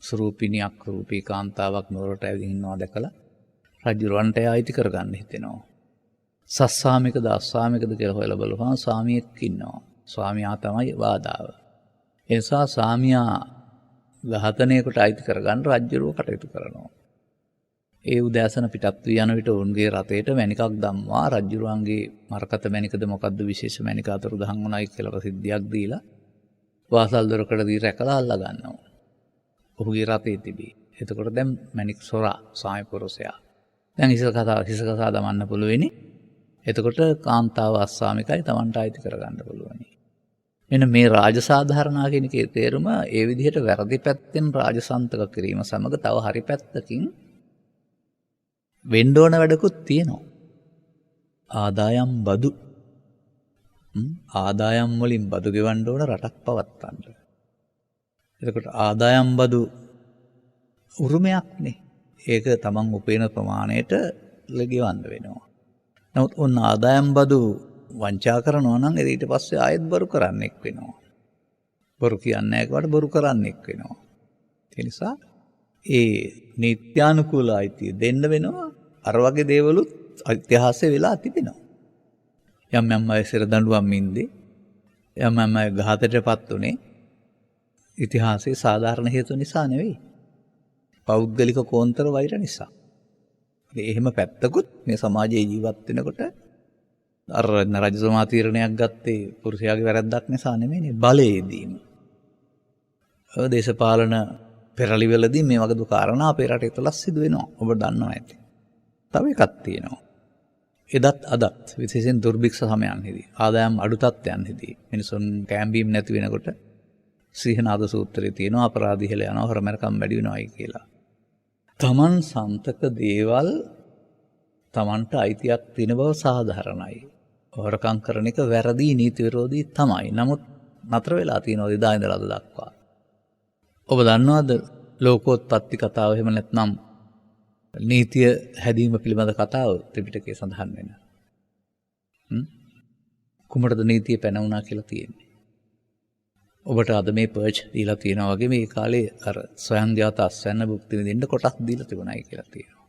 සුරූපිනියක් රූපී කාන්තාවක් නුවරට ඇවිදින් ඉන්නවා දැකලා රජුරවන්ට අයිති කරගන්න හිතෙනවා. සස්සාමිකද අස්සාමිකද කියලා හොයලා බලපුවම ස්වාමියෙක් ඉන්නවා. ස්වාමියා තමයි බාධාව. ඒ නිසා ස්වාමියා ඝාතනයකට අයිති කරගන්න රජුරව කටයුතු කරනවා. ඒ උදෑසන පිටත් වී යන විට ඔවුන්ගේ රථයට මණිකක් දැම්මා. රජුරවන්ගේ මරකත මණිකද මොකද්ද විශේෂ මණික අතුරුදහන් වුණායි කියලා ප්‍රසිද්ධියක් දීලා වාසල් දොරකඩ දී රැකලා අල්ලා ගන්නවා. ඔහුගේ රථයේ තිබී. එතකොට දැන් මණික් සොරා ස්වාමි පුරුෂයා. දැන් හිසකසා දමන්න පුළුවෙනි. එතකොට කාන්තාව අස්සාමිකයි Tamanට අයිති කරගන්න පුළුවනි. මෙන්න මේ රාජසාධාරණා කියන එකේ තේරුම ඒ විදිහට වැරදි පැත්තෙන් රාජසන්තක කිරීම සමග තව හරි පැත්තකින් වෙන්න ඕන වැඩකුත් තියෙනවා. ආදායම් බදු. ආදායම් වලින් බදු ගෙවන්න ඕන රටක් පවත්වන්න. එතකොට ආදායම් බදු උරුමයක්නේ. ඒක තමන් උපයන ප්‍රමාණයට ගෙවන්න වෙනවා. නමුත් ඔන්න ආදායම් බදු වංචා කරනවා නම් ඊට පස්සේ ආයෙත් බොරු කරන්නෙක් වෙනවා. බොරු කියන්නේ නැකවට බොරු කරන්නෙක් වෙනවා. ඒ නිසා ඒ නිත්‍යානුකූල අයිතිය දෙන්න වෙනවා. අර වගේ දේවලුත් ඉතිහාසයේ වෙලා තිබෙනවා. යම් යම් අය සිර දඬුවම් මින්දේ යම් යම් අය ඝාතයටපත් උනේ ඉතිහාසයේ සාධාරණ හේතු නිසා නෙවෙයි. පෞද්ගලික කෝන්තර වෛර නිසා. එහෙම පැත්තකුත් මේ සමාජයේ ජීවත් වෙනකොට අර රජතුමා තීරණයක් ගත්තේ පුරුෂයාගේ වැරැද්දක් නිසා නෙමෙයිනේ බලයේදීම. දේශපාලන පෙරලිවලදී මේ වගේ කාරණා අපේ රටේ තුල සිදු වෙනවා. ඔබ දන්නවා ඇති. තව එකක් තියෙනවා. එදත් අදත් විශේෂයෙන් දුර්භික්ෂ සමයන්හිදී ආදායම් අඩු තත්ත්වයන්හිදී මිනිසුන් කැම්බීම් නැති වෙනකොට සීහනාද සූත්‍රයේ තියෙනවා අපරාධ ඉහළ යනවා හොරමරකම් වැඩි වෙනවායි කියලා. තමන් සන්තක දේවල් තමන්ට අයිතියක් තියෙන බව සාධාරණයි. හොරකම් කරන එක වැරදි නීති විරෝධී තමයි. නමුත් නතර වෙලා තියෙනවා එදා ඉඳලා අද දක්වා. ඔබ දන්නවද ලෝකෝත්පත්ති කතාව එහෙම නැත්නම් නීතිය හැදීම පිළිබඳ කතාව ත්‍රිපිටකයේ සඳහන් වෙනවා. කුමටද නීතිය පැනවුණා කියලා තියෙන්නේ. ඔබට අද මේ පර්ච් දීලා තියෙනවා වගේ මේ කාලේ අර ස්වයංජාත අස්වැන්න භුක්ති විඳින්න කොටස් දීලා තිබුණායි කියලා තියෙනවා.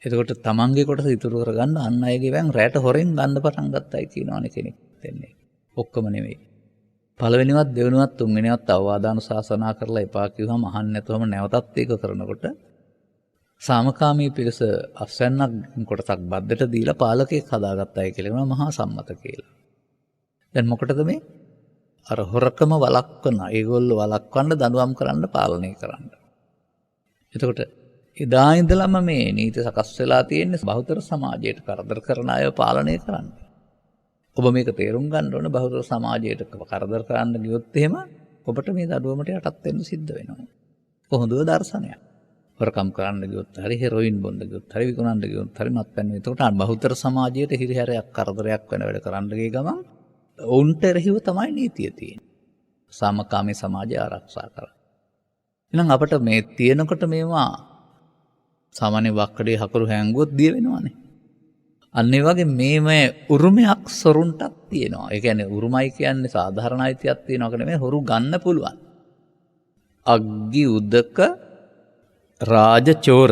එතකොට තමන්ගේ කොටස ඉතුරු කරගන්න අන් අයගේ වෑන් රැට හොරෙන් ගන්න පටන් ගත්තයි කියනවනේ කෙනෙක් දෙන්නේ. ඔක්කොම නෙවෙයි. පළවෙනිවත් දෙවෙනිවත් තුන්වෙනිවත් අවවාදානුශාසනා කරලා එපා කිව්වම අහන්න නැතුවම නැවතත් ඒක කරනකොට සාමකාමී පිරිස අස්වැන්නක් කොටසක් බද්දට දීලා පාලකයෙක් හදාගත්තයි කියලා කියනවා මහා සම්මත කියලා. දැන් මොකටද මේ? අර හොරකම වළක්වන, ඒගොල්ලෝ වළක්වන්න දඬුවම් කරන්න පාලනය කරන්න. එතකොට එදා ඉඳලම මේ නීති සකස් වෙලා තියෙන්නේ බහුතර සමාජයට කරදර කරන අය පාලනය කරන්න. ඔබ මේක තේරුම් ගන්න ඕන බහුතර සමාජයට කරදර කරන්න ගියොත් එහෙම ඔබට මේ දඬුවමට යටත් වෙන්න සිද්ධ වෙනවා. කොහොඳව දර්ශනයක්. හොරකම් කරන්න ගියොත් හරි හෙරොයින් බොන්න ගියොත් හරි විකුණන්න ගියොත් හරි මත්පැන් එතකොට බහුතර සමාජයට හිරිහැරයක් කරදරයක් වෙන වැඩ කරන්න ගිය ගමන් ඔවුන්ට එරෙහිව තමයි නීතිය තියෙන්නේ. සාමකාමී සමාජය ආරක්ෂා කරන්න. එහෙනම් අපිට මේ තියෙනකොට මේවා සාමාන්‍ය වක්කඩේ හකුරු හැංගුවොත් දිය වෙනවානේ. අන්න ඒ වගේ මේ උරුමයක් සොරුන්ටත් තියෙනවා. ඒ කියන්නේ උරුමයි කියන්නේ සාධාරණ අයිතියක් තියෙනවා කියලා නෙමෙයි හොරු ගන්න පුළුවන්. අග්ගි උදක රාජචෝර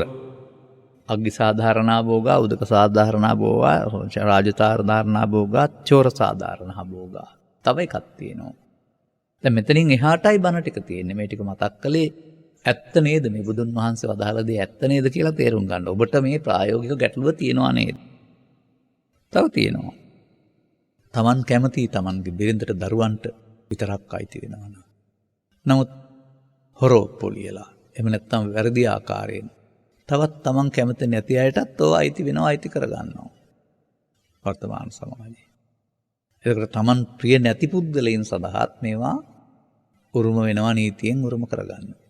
අග්ගි සාධාරණා භෝගා උදක සාධාරණා භෝගා රාජතාරධාරණා භෝගා චෝර සාධාරණා භෝගා තව එකක් තියෙනවා. දැන් මෙතනින් එහාටයි බණ ටික තියෙන්නේ. මේ ටික මතක් කළේ ඇත්ත නේද මේ බුදුන් වහන්සේ වදාළ දේ ඇත්ත නේද කියලා තේරුම් ගන්න. ඔබට මේ ප්‍රායෝගික ගැටලුව තියෙනවා නේද? තව තියෙනවා. Taman කැමති Tamanගේ බිරිඳට දරුවන්ට විතරක් අයිති වෙනවා. නමුත් හොරෝ පොලියලා එහෙම නැත්නම් වැරදි ආකාරයෙන් තවත් Taman කැමති නැති අයටත් ඕවා අයිති වෙනවා අයිති කරගන්නවා. වර්තමාන සමාජයේ. ඒකට Taman ප්‍රිය නැති පුද්ගලයන් සඳහාත් මේවා උරුම වෙනවා නීතියෙන් උරුම කරගන්න.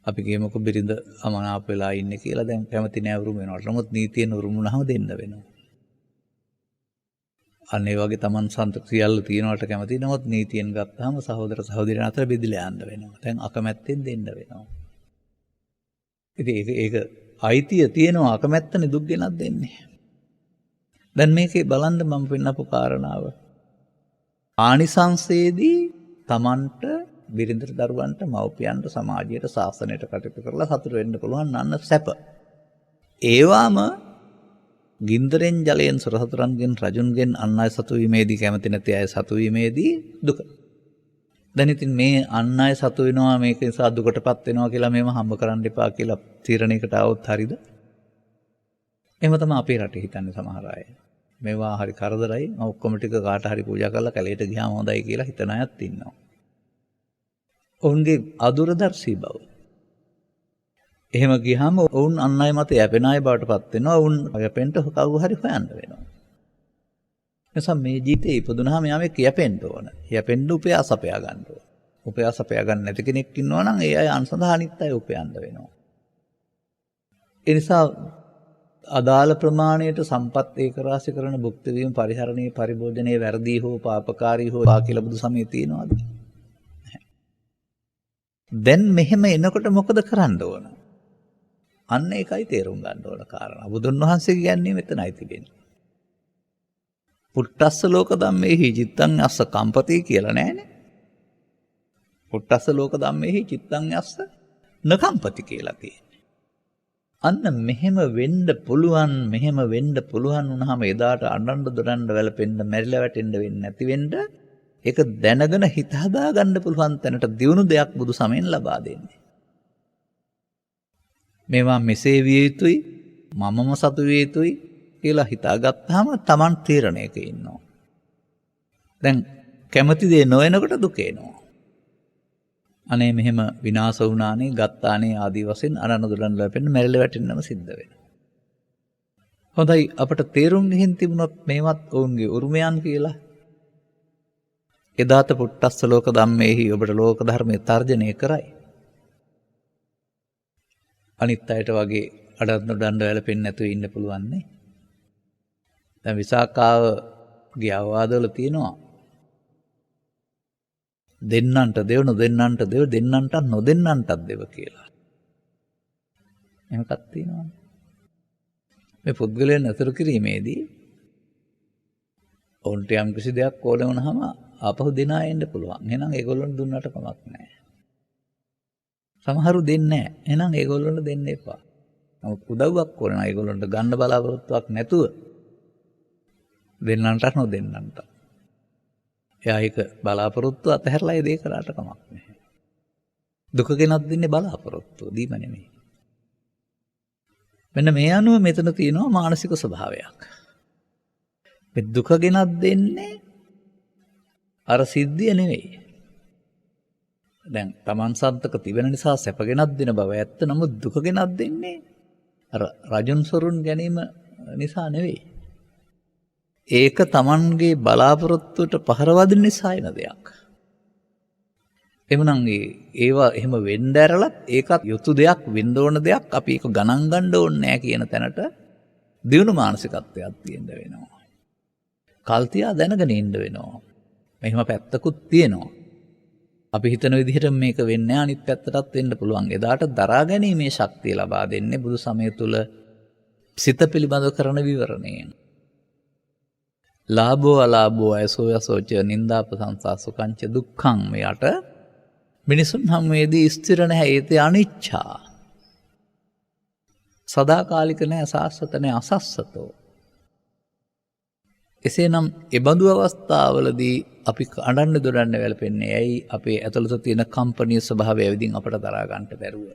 අපි කියමුකෝ බිරිඳ අමනාප වෙලා ඉන්නේ කියලා දැන් කැමති නෑ උරුම වෙනවට. නමුත් නීතියෙන් උරුම වුණාම දෙන්න වෙනවා. අන්න ඒ වගේ Taman සන්ත සියල්ල තියනවට කැමති. නමුත් නීතියෙන් ගත්තාම සහෝදර සහෝදරියන් අතර බෙදලා යන්න වෙනවා. දැන් අකමැත්තෙන් දෙන්න වෙනවා. ඉතින් ඒක අයිතිය තියෙනවා අකමැත්තනේ දුක් ගෙනත් දෙන්නේ. දැන් මේකේ බලන්න මම පෙන්නපු කාරණාව. ආනිසංසයේදී Tamanට බිරිඳට දරුවන්ට මව්පියන්ට සමාජයට ශාසනයට කටයුතු කරලා සතුට වෙන්න පුළුවන් නන්න සැප. ඒවාම ගින්දරෙන් ජලයෙන් සොරසතුරන්ගෙන් රජුන්ගෙන් අන් අය සතු වීමේදී කැමති නැති අය සතු වීමේදී දුක. දැන් ඉතින් මේ අන් අය සතු වෙනවා මේක නිසා දුකටපත් වෙනවා කියලා මේව හම්බ කරන්න එපා කියලා තීරණයකට આવොත් හරිද? එහෙම තමයි අපේ රටේ හිතන්නේ සමහර අය. මේවා හරි කරදරයි. මම ඔක්කොම ටික කාට හරි පූජා කරලා කැලේට ගියාම හොඳයි කියලා හිතන අයත් ඉන්නවා. ඔවුන්ගේ අදුරදර්ශී බව. එහෙම ගියාම ඔවුන් අන් අය මත යැපෙන අය බවට පත් වෙනවා. ඔවුන් යැපෙන්න කවුරු හරි හොයන්න වෙනවා. එනිසා මේ ජීවිතේ ඉපදුනහම යාමේ යැපෙන්න ඕන. යැපෙන්න උපයාස අපයා ගන්න ඕන. උපයාස අපයා ගන්න නැති කෙනෙක් ඉන්නවා නම් ඒ අය අන්සඳහා අනිත් අය උපයන්න වෙනවා. ඒ නිසා අදාළ ප්‍රමාණයට සම්පත් ඒකරාශි කරන භුක්ති විඳීම පරිහරණයේ පරිභෝජනයේ වැරදි හෝ පාපකාරී හෝ කියලා බුදු සමයේ තියනවාද? දැන් මෙහෙම එනකොට මොකද කරන්න ඕන? අන්න ඒකයි තේරුම් ගන්න ඕන කාරණා. බුදුන් වහන්සේ කියන්නේ මෙතනයි තිබෙන්නේ. පුට්ටස්ස ලෝක ධම්මේහි චිත්තං යස්ස කම්පති කියලා නෑනේ. පුට්ටස්ස ලෝක ධම්මේහි චිත්තං යස්ස නකම්පති කියලා තියෙන්නේ. අන්න මෙහෙම වෙන්න පුළුවන් වුණාම එදාට අඬන්න දොඩන්න වැළපෙන්න මැරිලා වැටෙන්න වෙන්නේ නැති වෙන්න ඒක දැනගෙන හිත හදා ගන්න පුළුවන් තැනට දියුණු දෙයක් බුදු සමයෙන් ලබා දෙන්නේ. මේවා මෙසේ විය යුතුයි මමම සතු විය යුතුයි කියලා හිතාගත්තාම Taman තීරණයක ඉන්නවා. දැන් කැමති දේ නොවනකොට දුක එනවා. අනේ මෙහෙම විනාශ වුණානේ ගත්තානේ ආදී වශයෙන් අනන්න දුරන් ලැබෙන්න මැරිලා වැටෙන්නම සිද්ධ වෙනවා. හොඳයි අපට තේරුම් ගිහින් තිබුණොත් මේවත් ඔවුන්ගේ උරුමයන් කියලා. එදාත පුට්ටස්ස ලෝක ධම්මේහි ඔබට ලෝක ධර්මයේ තර්ජනය කරයි. අනිත් අයට වගේ අඩන්න දඬ වැළපෙන්නේ නැතුව ඉන්න පුළුවන් නේ. දැන් විසාකාවගේ අවවාදවල තියෙනවා දෙන්නන්ට දෙව නොදෙන්නන්ට දෙව දෙන්නන්ට නොදෙන්නන්ටත් දෙව කියලා. එහෙමකක් තියෙනවා. මේ පුද්ගලයන් අතුරු කිරීමේදී ඔවුන්ට යම් කිසි දෙයක් ඕන වුණාම ආපහු දෙනා එන්න පුළුවන්. එහෙනම් ඒගොල්ලන්ට දුන්නට කමක් නැහැ. සමහරු දෙන්නේ නැහැ. එහෙනම් ඒගොල්ලන්ට දෙන්න එපා. නමුත් උදව්වක් ඕන නම් ඒගොල්ලන්ට ගන්න බලාපොරොත්තුවක් නැතුව දෙන්නන්ට නොදෙන්නන්ට. එයා ඒක බලාපොරොත්තු අතහැරලා ඒ දේ කරාට කමක් නැහැ. දුක ගෙනත් දෙන්නේ බලාපොරොත්තු දීම නෙමෙයි. මෙන්න මේ අනුව මෙතන තියෙනවා මානසික ස්වභාවයක්. මේ දුක ගෙනත් දෙන්නේ අර සිද්ධිය නෙවෙයි. දැන් Taman සන්තක තිබෙන නිසා සැප ගෙනත් දෙන බව ඇත්ත. නමුත් දුක ගෙනත් දෙන්නේ අර රජුන් සොරුන් ගැනීම නිසා නෙවෙයි. ඒක Tamanගේ බලාපොරොත්තුවට පහර වදින නිසා එන දෙයක්. එමුනම් ඒවා එහෙම වෙන්න ඇරලත් ඒකත් යුතු දෙයක් වෙන්න ඕන දෙයක් අපි ඒක ගණන් ගන්න ඕනේ නැහැ කියන තැනට දියුණු මානසිකත්වයක් තියෙන්න වෙනවා. කල්තියා දැනගෙන ඉන්න වෙනවා. මෙහෙම පැත්තකුත් තියෙනවා. අපි හිතන විදිහට මේක වෙන්නේ අනිත් පැත්තටත් වෙන්න පුළුවන්. එදාට දරා ගැනීමේ ශක්තිය ලබා දෙන්නේ බුදු සමය තුල සිත පිළිබඳව කරන විවරණයෙන්. ලාභෝ අලාභෝ අයසෝ යසෝච නින්දා ප්‍රශංසා සුඛංච දුක්ඛං මෙයට මිනිසුන් හැමෙදී ස්ථිර නැහැ. ඒතේ අනිච්චා. සදාකාලික නැහැ, සාස්වත නැහැ, අසස්සතෝ. එසේනම් එබඳු අවස්ථාවලදී අපි අඬන්න දොඩන්න වැළපෙන්නේ ඇයි? අපේ ඇතුළත තියෙන කම්පනීය ස්වභාවය විදිහින් අපට දරා ගන්නට බැරුව.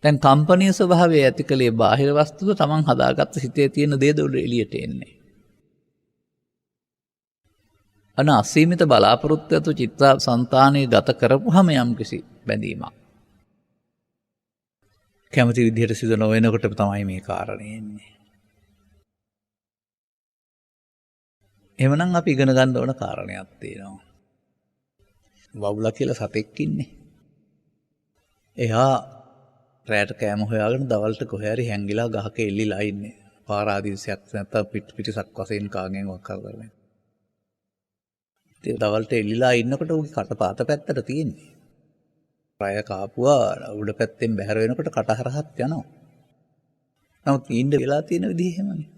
දැන් කම්පනීය ස්වභාවය ඇතිකලේ බාහිර වස්තුව තමන් හදාගත්ත හිතේ තියෙන දේද උඩ එළියට එන්නේ. අන අසීමිත බලාපොරොත්තු ඇතු චිත්ත සංතානයේ ගත කරපුවාම යම්කිසි බැඳීමක් කැමති විදිහට සිදු නොවෙනකොට තමයි මේ කාරණේ එන්නේ. එහෙමනම් අපි ඉගෙන ගන්න ඕන කාරණයක් තියෙනවා. වවුලා කියලා සතෙක් ඉන්නේ. එයා රැට කෑම හොයාගෙන දවල්ට කොහේ හරි හැංගිලා ගහක එල්ලිලා ඉන්නේ. පාරාදීසයක් නැත්නම් පිටිසක් වශයෙන් කාගෙන් වක් කරලා. දවල්ට එල්ලිලා ඉන්නකොට උගේ කට පාත පැත්තට තියෙන්නේ. රය කාපුවා උඩ පැත්තෙන් බැහැර වෙනකොට කට හරහත් යනවා. නමුත් ඉන්න වෙලා තියෙන විදිහ එහෙමනේ.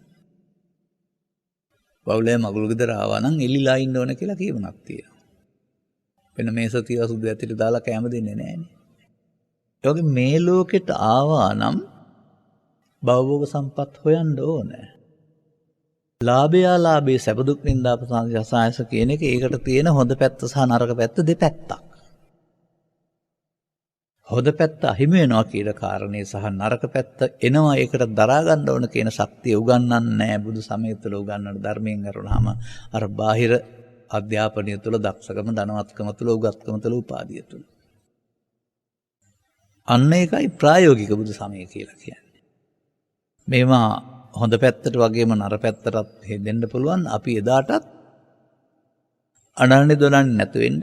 වවුලේ මගුල් ගෙදර ආවා නම් එල්ලිලා ඉන්න ඕන කියලා කියමනක් තියෙනවා. වෙන මේ සතිය සුදු ඇතුලේ දාලා කැම දෙන්නේ නැහනේ. ඒ වගේ මේ ලෝකෙට ආවා නම් භවෝග සම්පත් හොයන්න ඕනේ. ලාභය සැප දුක් නින්දා ප්‍රසායස කියන එක ඒකට තියෙන හොඳ පැත්ත සහ නරක පැත්ත දෙපැත්තක්. හොඳ පැත්ත අහිමි වෙනවා කියන කාරණේ සහ නරක පැත්ත එනවා ඒකට දරා ගන්න ඕන කියන ශක්තිය උගන්වන්නේ නැහැ බුදු සමය තුළ උගන්වන ධර්මයෙන් කරුණාම අර බාහිර අධ්‍යාපනය තුළ දක්ෂකම ධනවත්කම තුළ උගත්කම තුළ උපාධිය තුළ. අන්න ඒකයි ප්‍රායෝගික බුදු සමය කියලා කියන්නේ. මේවා හොඳ පැත්තට වගේම නර පැත්තටත් හෙදෙන්න පුළුවන්. අපි එදාටත් අනන්නේ දොනන්නේ නැතු වෙන්න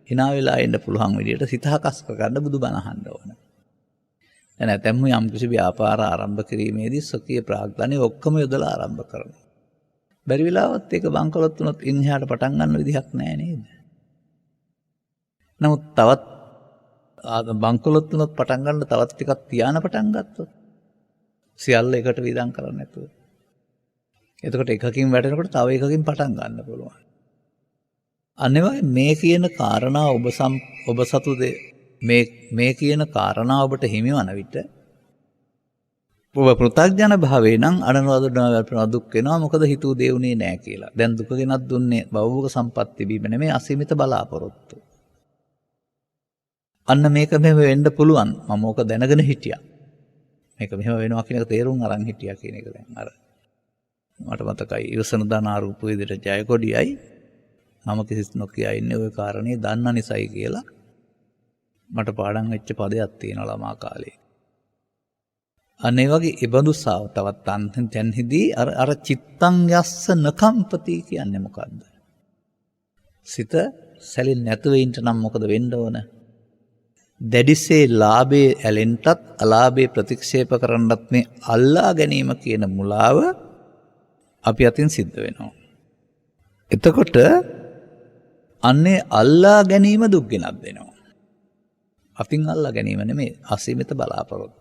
hina වෙලා ඉන්න පුළුවන් විදියට සිත හකස් කරගන්න බුදුබණ අහන්න ඕන. දැන් නැතැම්ම යම් කිසි ව්‍යාපාර ආරම්භ කිරීමේදී සොකී ප්‍රාග්ධානේ ඔක්කොම යොදලා ආරම්භ කරනවා. බැරි වෙලාවත් ඒක බංකොලොත් වුණොත් ඉන්හාට පටන් ගන්න විදිහක් නැහැ නේද? නමුත් තවත් බංකොලොත් වුණොත් පටන් ගන්න තවත් ටිකක් තියාන පටන් ගත්තොත් සියල්ල එකට වියදම් කරන්න නැතුව. එතකොට එකකින් වැටෙනකොට තව එකකින් පටන් ගන්න පුළුවන්. අනිවාර්ය මේ කියන කාරණා ඔබ සතු මේ කියන කාරණා ඔබට හිමිවන විට ඔබ පෘථග්ජන භාවයේ නම් අනනුවදනවා වැළපෙනවා දුක් වෙනවා. මොකද හිතුව දේ උනේ නැහැ කියලා. දැන් දුක ගෙනත් දුන්නේ භවෝග සම්පත් තිබීම නෙමෙයි අසීමිත බලාපොරොත්තු. අන්න මේක මෙහෙම වෙන්න පුළුවන්. මම ඕක දැනගෙන හිටියා. මේක මෙහෙම වෙනවා කියන එක තේරුම් අරන් හිටියා කියන එක දැන් අර මට මතකයි ඉවසන දාන ආරූප විදිහට ජයකොඩියයි මම කිසිත් නොකිය ඉන්නේ ওই කාරණේ දන්න නිසායි කියලා මට පාඩම් වෙච්ච පදයක් තියෙනවා ළමා කාලේ. අන්න ඒ වගේ ඉබඳු තවත් තැන්හිදී අර චිත්තං යස්ස නකම්පති කියන්නේ මොකද්ද? සිත සැලෙන්නේ නැතුව ඉන්න නම් මොකද වෙන්න ඕන? දැඩිසේ ලාභේ ඇලෙන්නත් අලාභේ ප්‍රතික්ෂේප කරන්නත් මේ අල්ලා ගැනීම කියන මුලාව අපි අතින් සිද්ධ වෙනවා. එතකොට අන්නේ අල්ලා ගැනීම දුක් ගෙනත් දෙනවා. අතින් අල්ලා ගැනීම නෙමෙයි අසීමිත බලාපොරොත්තු.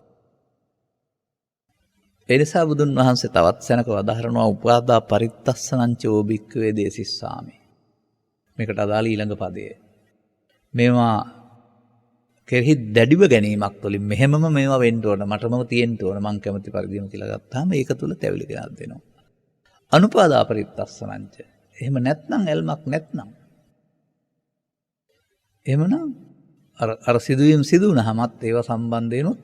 ඒ නිසා බුදුන් වහන්සේ තවත් සැනක වදාහරනවා උපාදා පරිත්තස්සනං චෝ භික්ඛවේ දේසිස්සාමි. මේකට අදාළ ඊළඟ පදය. මේවා කෙරෙහි දැඩිව ගැනීමක් තුළින් මෙහෙමම මේවා වෙන්න ඕන මටම තියෙන්න ඕන මං කැමති පරිදිම කියලා ගත්තාම ඒක තුල තැවිලි ගෙනත් දෙනවා. අනුපාදා පරිත්තස්සනංච. එහෙම නැත්නම් ඇල්මක් නැත්නම්. එහෙමනම් අර සිදුවීම් සිදු වුණාමත් ඒවා සම්බන්ධයෙන්ුත්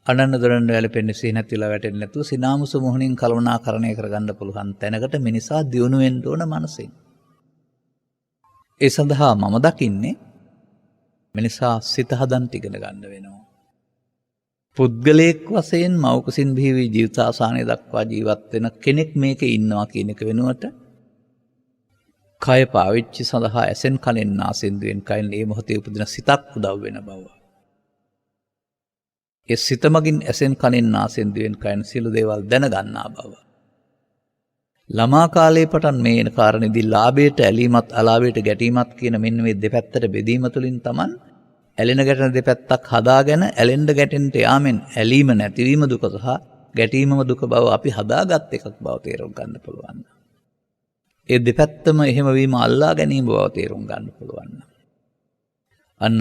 අනන්න දොරන්න වැළපෙන්නේ සිහි නැතිලා වැටෙන්නේ නැතුව සිනාමුසු මොහොනින් කල්පනාකරණය කරගන්න පුළුවන් තැනකට මිනිසා දියුණු වෙන්න ඕන මනසෙන්. ඒ සඳහා මම දකින්නේ මිනිසා සිත හදන්න ඉගෙන ගන්න වෙනවා. පුද්ගලයෙක් වශයෙන් මෞකසින් බිහි ජීවිතාසානය දක්වා ජීවත් වෙන කෙනෙක් මේකේ ඉන්නවා කියන එක වෙනුවට කය පාවිච්චි සඳහා ඇසෙන් කනෙන් නාසෙන් දිවෙන් කයින් මේ මොහොතේ උපදින සිතක් උදව් වෙන බව. ඒ සිත මගින් ඇසෙන් කනෙන් නාසෙන් දිවෙන් කයින් සියලු දේවල් දැනගන්නා බව. ළමා කාලයේ පටන් මේ එන කාරණේදී ලාභයට ඇලීමත් අලාභයට ගැටීමත් කියන මෙන්න මේ දෙපැත්තට බෙදීම තුළින් Taman ඇලෙන ගැටෙන දෙපැත්තක් හදාගෙන ඇලෙන්න ගැටෙන්න යාමෙන් ඇලීම නැතිවීම දුක සහ ගැටීමම දුක බව අපි හදාගත් එකක් බව තේරුම් ගන්න පුළුවන්. ඒ දෙපැත්තම එහෙම වීම අල්ලා ගැනීම බව තේරුම් ගන්න පුළුවන්. අන්න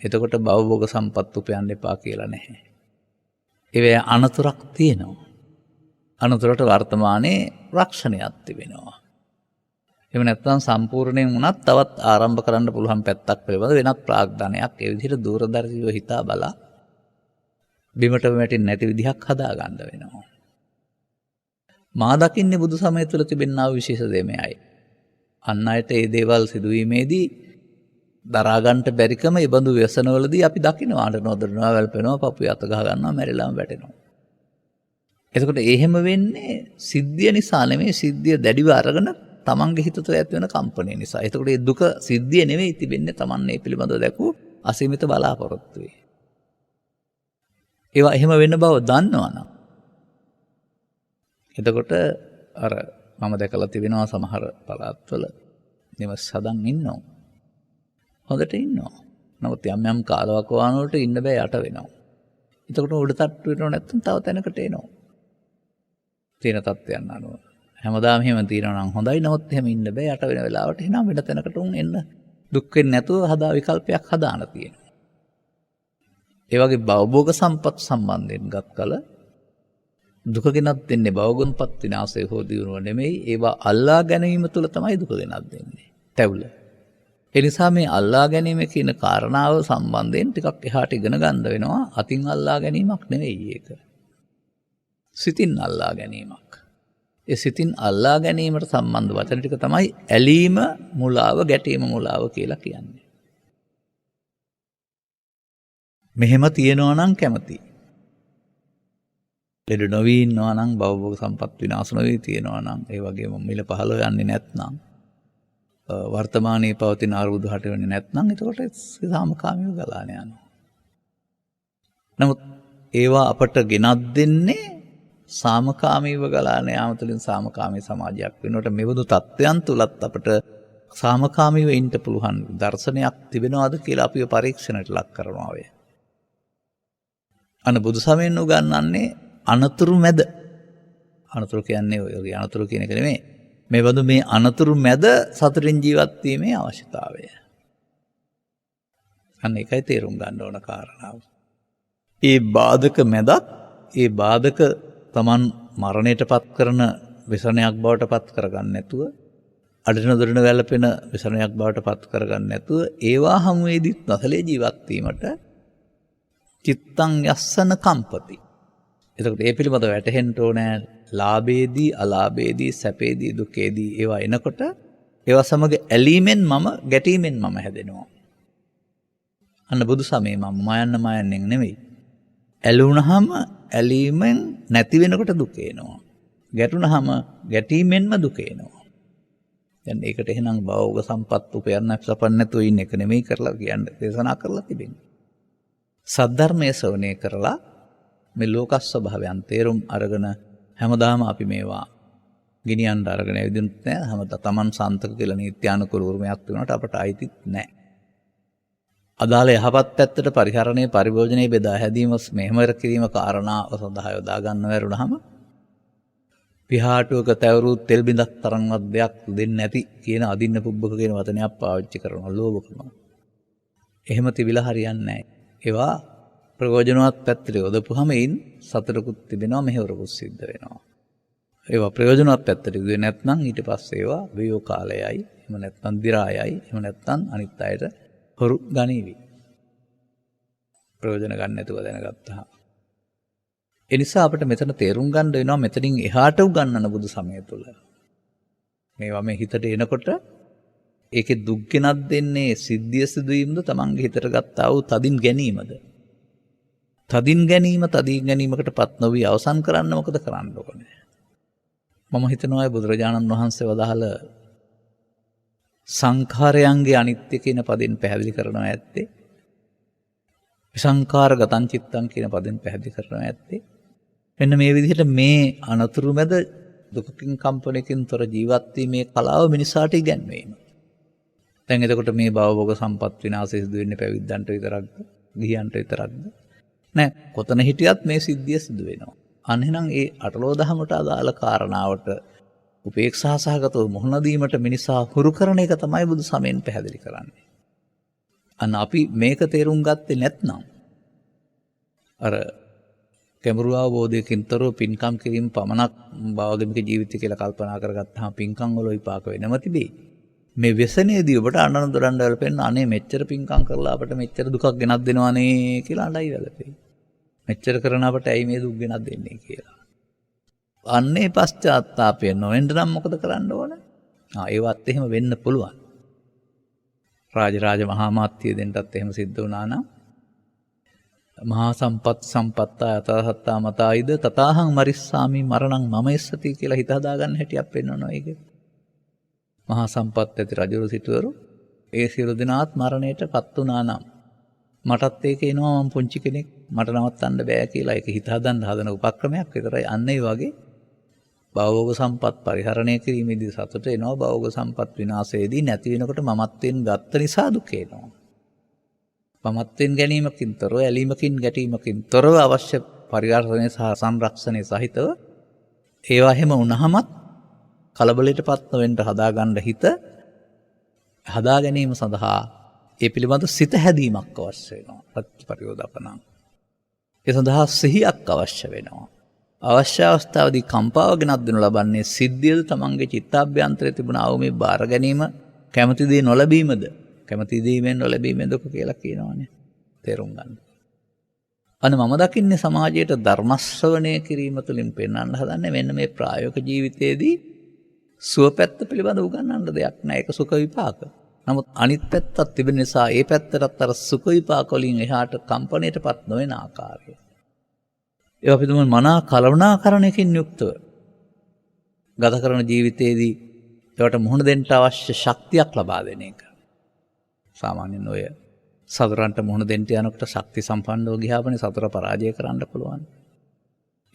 එතකොට භවභෝග සම්පත් උපයන්න එපා කියලා නැහැ. ඒවේ අනතුරක් තියෙනවා. අනතුරට වර්තමානයේ රක්ෂණයක් තිබෙනවා. එහෙම නැත්නම් සම්පූර්ණයෙන් වුණත් තවත් ආරම්භ කරන්න පුළුවන් පැත්තක් පිළිබඳ වෙනත් ප්‍රාග්ධනයක් ඒ විදිහට දූරදර්ශීව හිතා බලා බිමට වැටෙන්නේ නැති විදිහක් හදා ගන්න වෙනවා. මා දකින්නේ බුදු සමය තුළ තිබෙනා වූ විශේෂ දේ මෙයයි. අන් අයට මේ දේවල් සිදුවීමේදී දරා ගන්නට බැරිකම ඒ බඳු ව්‍යසනවලදී අපි දකිනවා අඬ නොදරනවා වැළපෙනවා පපුවේ අත ගහ ගන්නවා මැරිලාම වැටෙනවා. එතකොට එහෙම වෙන්නේ සිද්ධිය නිසා නෙමෙයි සිද්ධිය දැඩිව අරගෙන තමන්ගේ හිත තුළ ඇති වෙන කම්පණය නිසා. එතකොට මේ දුක සිද්ධිය නෙමෙයි තිබෙන්නේ තමන් මේ පිළිබඳව දැකූ අසීමිත බලාපොරොත්තුවේ. ඒවා එහෙම වෙන බව දන්නවනම් එතකොට අර මම දැකලා තිබෙනවා සමහර පළාත්වල නිවස් හදන් ඉන්නවා. හොඳට ඉන්නවා. නමුත් යම් යම් කාලවකවාන වලට ඉන්න බෑ යට වෙනවා. එතකොට උඩ තට්ටු වෙනව නැත්නම් තව තැනකට එනවා. තියෙන තත්ත්වයන් අනුව. හැමදාම එහෙම තියෙනවා නම් හොඳයි. නමුත් එහෙම ඉන්න බෑ යට වෙන වෙලාවට එහෙනම් වෙන තැනකට උන් එන්න දුක් වෙන්නේ නැතුව හදා විකල්පයක් හදාන තියෙනවා. ඒ වගේ භවභෝග සම්පත් සම්බන්ධයෙන් ගත් කල දුක ගෙනත් දෙන්නේ භවගුණපත් විනාශය හෝ දියුණුව නෙමෙයි. ඒවා අල්ලා ගැනීම තුළ තමයි දුක ගෙනත් දෙන්නේ. තැවුල. ඒ නිසා මේ අල්ලා ගැනීම කියන කාරණාව සම්බන්ධයෙන් ටිකක් එහාට ඉගෙන ගන්න වෙනවා. අතින් අල්ලා ගැනීමක් නෙවෙයි ඒක. සිතින් අල්ලා ගැනීමක්. ඒ සිතින් අල්ලා ගැනීමට සම්බන්ධ වචන ටික තමයි ඇලීම මුලාව ගැටීම මුලාව කියලා කියන්නේ. මෙහෙම තියෙනවා නම් කැමති. ලෙඩ නොවී ඉන්නවා නම් භවභෝග සම්පත් විනාශ නොවී තියෙනවා නම් ඒ වගේම මිල පහළ යන්නේ නැත්නම් වර්තමානයේ පවතින අරුබුදු හට වෙන්නේ නැත්නම් එතකොට සාමකාමීව ගලාන යනවා. නමුත් ඒවා අපට ගෙනත් දෙන්නේ සාමකාමීව ගලාන යාම තුළින් සාමකාමී සමාජයක් වෙනකොට මෙවදු තත්ත්වයන් තුලත් අපට සාමකාමීව ඉන්න පුළුවන් දර්ශනයක් තිබෙනවද කියලා අපිව පරීක්ෂණයට ලක් කරනවා වේ. අන බුදු සමයෙන් උගන්වන්නේ අනතුරු මැද. අනතුරු කියන්නේ ඔය අනතුරු කියන එක නෙමෙයි. මේ බඳු මේ අනතුරු මැද සතුටින් ජීවත් වීමේ අවශ්‍යතාවය. අන්න ඒකයි තේරුම් ගන්න ඕන කාරණාව. ඒ බාධක මැදත් ඒ බාධක Taman මරණයටපත් කරන විසරණයක් බවට පත් කරගන්න නැතුව අඩන දොරන වැළපෙන විසරණයක් බවට පත් කරගන්න නැතුව ඒවා හමුවේදීත් නැසලේ ජීවත් වීමට චිත්තං යස්සන කම්පති. එතකොට ඒ පිළිබඳව වැටහෙන්න ඕනේ ලාභයේදී අලාභයේදී සැපේදී දුකේදී ඒවා එනකොට ඒවා සමග ඇලීමෙන් මම ගැටීමෙන් මම හැදෙනවා. අන්න බුදු සමයේ මම මායන්නෙන් නෙවෙයි. ඇලුනහම ඇලීමෙන් නැති වෙනකොට දුක එනවා. ගැටුනහම ගැටීමෙන්ම දුක එනවා. දැන් ඒකට එහෙනම් භවෝග සම්පත් උපයන්න සපන්න නැතුව ඉන්න එක නෙමෙයි කරලා කියන්නේ දේශනා කරලා තිබෙන්නේ. සද්ධර්මයේ ශ්‍රවණය කරලා මේ ලෝක ස්වභාවයන් තේරුම් අරගෙන හැමදාම අපි මේවා ගෙනියන්න අරගෙන ඇවිදින්නුත් නැහැ. හැමදාම Taman සාන්තක කියලා නීත්‍යානුකූල උරුමයක් තිබුණාට අපට අයිතිත් නැහැ. අදාළ යහපත් පැත්තට පරිහරණය පරිභෝජනයේ බෙදා හැදීම මෙහෙමර කිරීම කාරණාව සඳහා යොදා ගන්න වැරුණාම පිහාටුවක තැවරු තෙල් බිඳක් තරම්වත් දෙයක් දෙන්නේ නැති කියන අදින්න පුබ්බක කියන වචනයක් පාවිච්චි කරනවා ලෝභකම. එහෙම තිබිලා හරියන්නේ නැහැ. ඒවා ප්‍රයෝජනවත් පැත්තට යොදපුවාම ඒන් සතරකුත් තිබෙනවා මෙහෙවරකුත් සිද්ධ වෙනවා. ඒවා ප්‍රයෝජනවත් පැත්තට යොදුවේ නැත්නම් ඊට පස්සේ ඒවා වියෝ කාලයයි, එහෙම නැත්නම් දි รา යයි, එහෙම නැත්නම් අනිත් අයට හොරු ගනීවි. ප්‍රයෝජන ගන්න නැතුව දැනගත්තා. ඒ නිසා අපිට මෙතන තේරුම් ගන්න වෙනවා මෙතනින් එහාට උගන්වන බුදු සමය තුළ. මේවා මේ හිතට එනකොට ඒකේ දුක් ගෙනත් දෙන්නේ සිද්ධිය සිදුවීමද තමන්ගේ හිතට ගත්තා වූ තදින් ගැනීමද? තදින් ගැනීමකටපත් නොවි අවසන් කරන්න මොකද කරන්න ඕනේ? මම හිතනවා බුදුරජාණන් වහන්සේ වදාළ සංඛාරයන්ගේ අනිත්‍ය කියන පදෙන් පැහැදිලි කරනවා ඇත්තේ. විසංඛාර ගතං චිත්තං කියන පදෙන් පැහැදිලි කරනවා ඇත්තේ. මෙන්න මේ විදිහට මේ අනතුරු මැද දුකකින් කම්පනයකින් තොර ජීවත් වීමේ කලාව මිනිසාට ඉගැන්වීම. දැන් එතකොට මේ භවභෝග සම්පත් විනාශය සිදු වෙන්නේ පැවිද්දන්ට විතරක්ද? ගිහියන්ට විතරක්ද? නෑ, කොතන හිටියත් මේ සිද්ධිය සිදු වෙනවා. අන්න එහෙනම් ඒ අටලෝ දහමට අදාළ කාරණාවට උපේක්ෂා සහගතව මුහුණ දීමට මිනිසා හුරු කරන එක තමයි බුදු සමයෙන් පැහැදිලි කරන්නේ. අන්න අපි මේක තේරුම් ගත්තේ නැත්නම් අර කැමරු අවබෝධයකින් තොරව පින්කම් කිරීම පමණක් භවගමික ජීවිතය කියලා කල්පනා කරගත්තාම පින්කම් වල විපාක වෙනම තිබේ. මේ व्यसනයේදී ඔබට අඬන දොරඬ වැළපෙන්න අනේ මෙච්චර පින්කම් කරලා අපට මෙච්චර දුකක් ගෙනත් දෙනවනේ කියලා අඬයි වැළපෙයි. මෙච්චර කරන අපට ඇයි මේ දුක් ගෙනත් දෙන්නේ කියලා. අන්නේ පශ්චාත්තාපය නොවෙන්න නම් මොකද කරන්න ඕන? ඒවත් එහෙම වෙන්න පුළුවන්. රාජ මහා මාත්‍ය දෙන්නටත් එහෙම සිද්ධ වුණා නම් මහා සම්පත්තා යතහත්තා මතායිද තතාහං මරිස්සාමි මරණං මම එස්සති කියලා හිත හදාගන්න හැටියක් පෙන්වනවා ඒකේ. මහා සම්පත් ඇති රජුරු සිටවරු ඒ සියලු දෙනාත් මරණයටපත් වුණා නම් මටත් ඒක එනවා මම පුංචි කෙනෙක් මට නවත්තන්න බෑ කියලා ඒක හිත හදන උපක්‍රමයක් විතරයි. අන්න ඒ වගේ භවෝග සම්පත් පරිහරණය කිරීමේදී සතුට එනවා. භවෝග සම්පත් විනාශයේදී නැති වෙනකොට මමත්වෙන් ගත්ත නිසා දුක එනවා. මමත්වෙන් ගැනීමකින් තොරව ඇලීමකින් ගැටීමකින් තොරව අවශ්‍ය පරිහරණය සහ සංරක්ෂණය සහිතව ඒවා හැම වුණාමත් කලබලයටපත් නොවෙන්න හදාගන්න හිත හදා ගැනීම සඳහා ඒ පිළිබඳ සිත හැදීමක් අවශ්‍ය වෙනවා. ප්‍රතිපරියෝදපණං. ඒ සඳහා සිහියක් අවශ්‍ය වෙනවා. අවශ්‍ය අවස්ථාවේදී කම්පාව ගෙනත් දෙනු ලබන්නේ සිද්ධියද තමන්ගේ චිත්තාභ්‍යන්තරයේ තිබුණා වූ මේ බාර ගැනීම කැමති දේ නොලැබීමද? කැමති දේෙන් නොලැබීමෙන් දුක කියලා කියනවානේ. තේරුම් ගන්න. අන්න මම දකින්නේ සමාජයට ධර්ම ශ්‍රවණය කිරීම තුළින් පෙන්වන්න හදන්නේ මෙන්න මේ ප්‍රායෝගික ජීවිතයේදී සුවපැත්ත පිළිබඳ උගන්වන්න දෙයක් නෑ. ඒක සුඛ විපාක. නමුත් අනිත් පැත්තක් තිබෙන නිසා ඒ පැත්තටත් අර සුඛ විපාක වලින් එහාට කම්පණයටපත් නොවන ආකාරය. ඒ අපි තුමන් මනා කලමනාකරණයකින් යුක්තව ගත කරන ජීවිතයේදී ඒවට මුහුණ දෙන්න අවශ්‍ය ශක්තියක් ලබා දෙන එක. සාමාන්‍යයෙන් ඔය සතරන්ට මුහුණ දෙන්න යනකොට ශක්ති සම්පන්නව ගියාමනේ සතර පරාජය කරන්න පුළුවන්.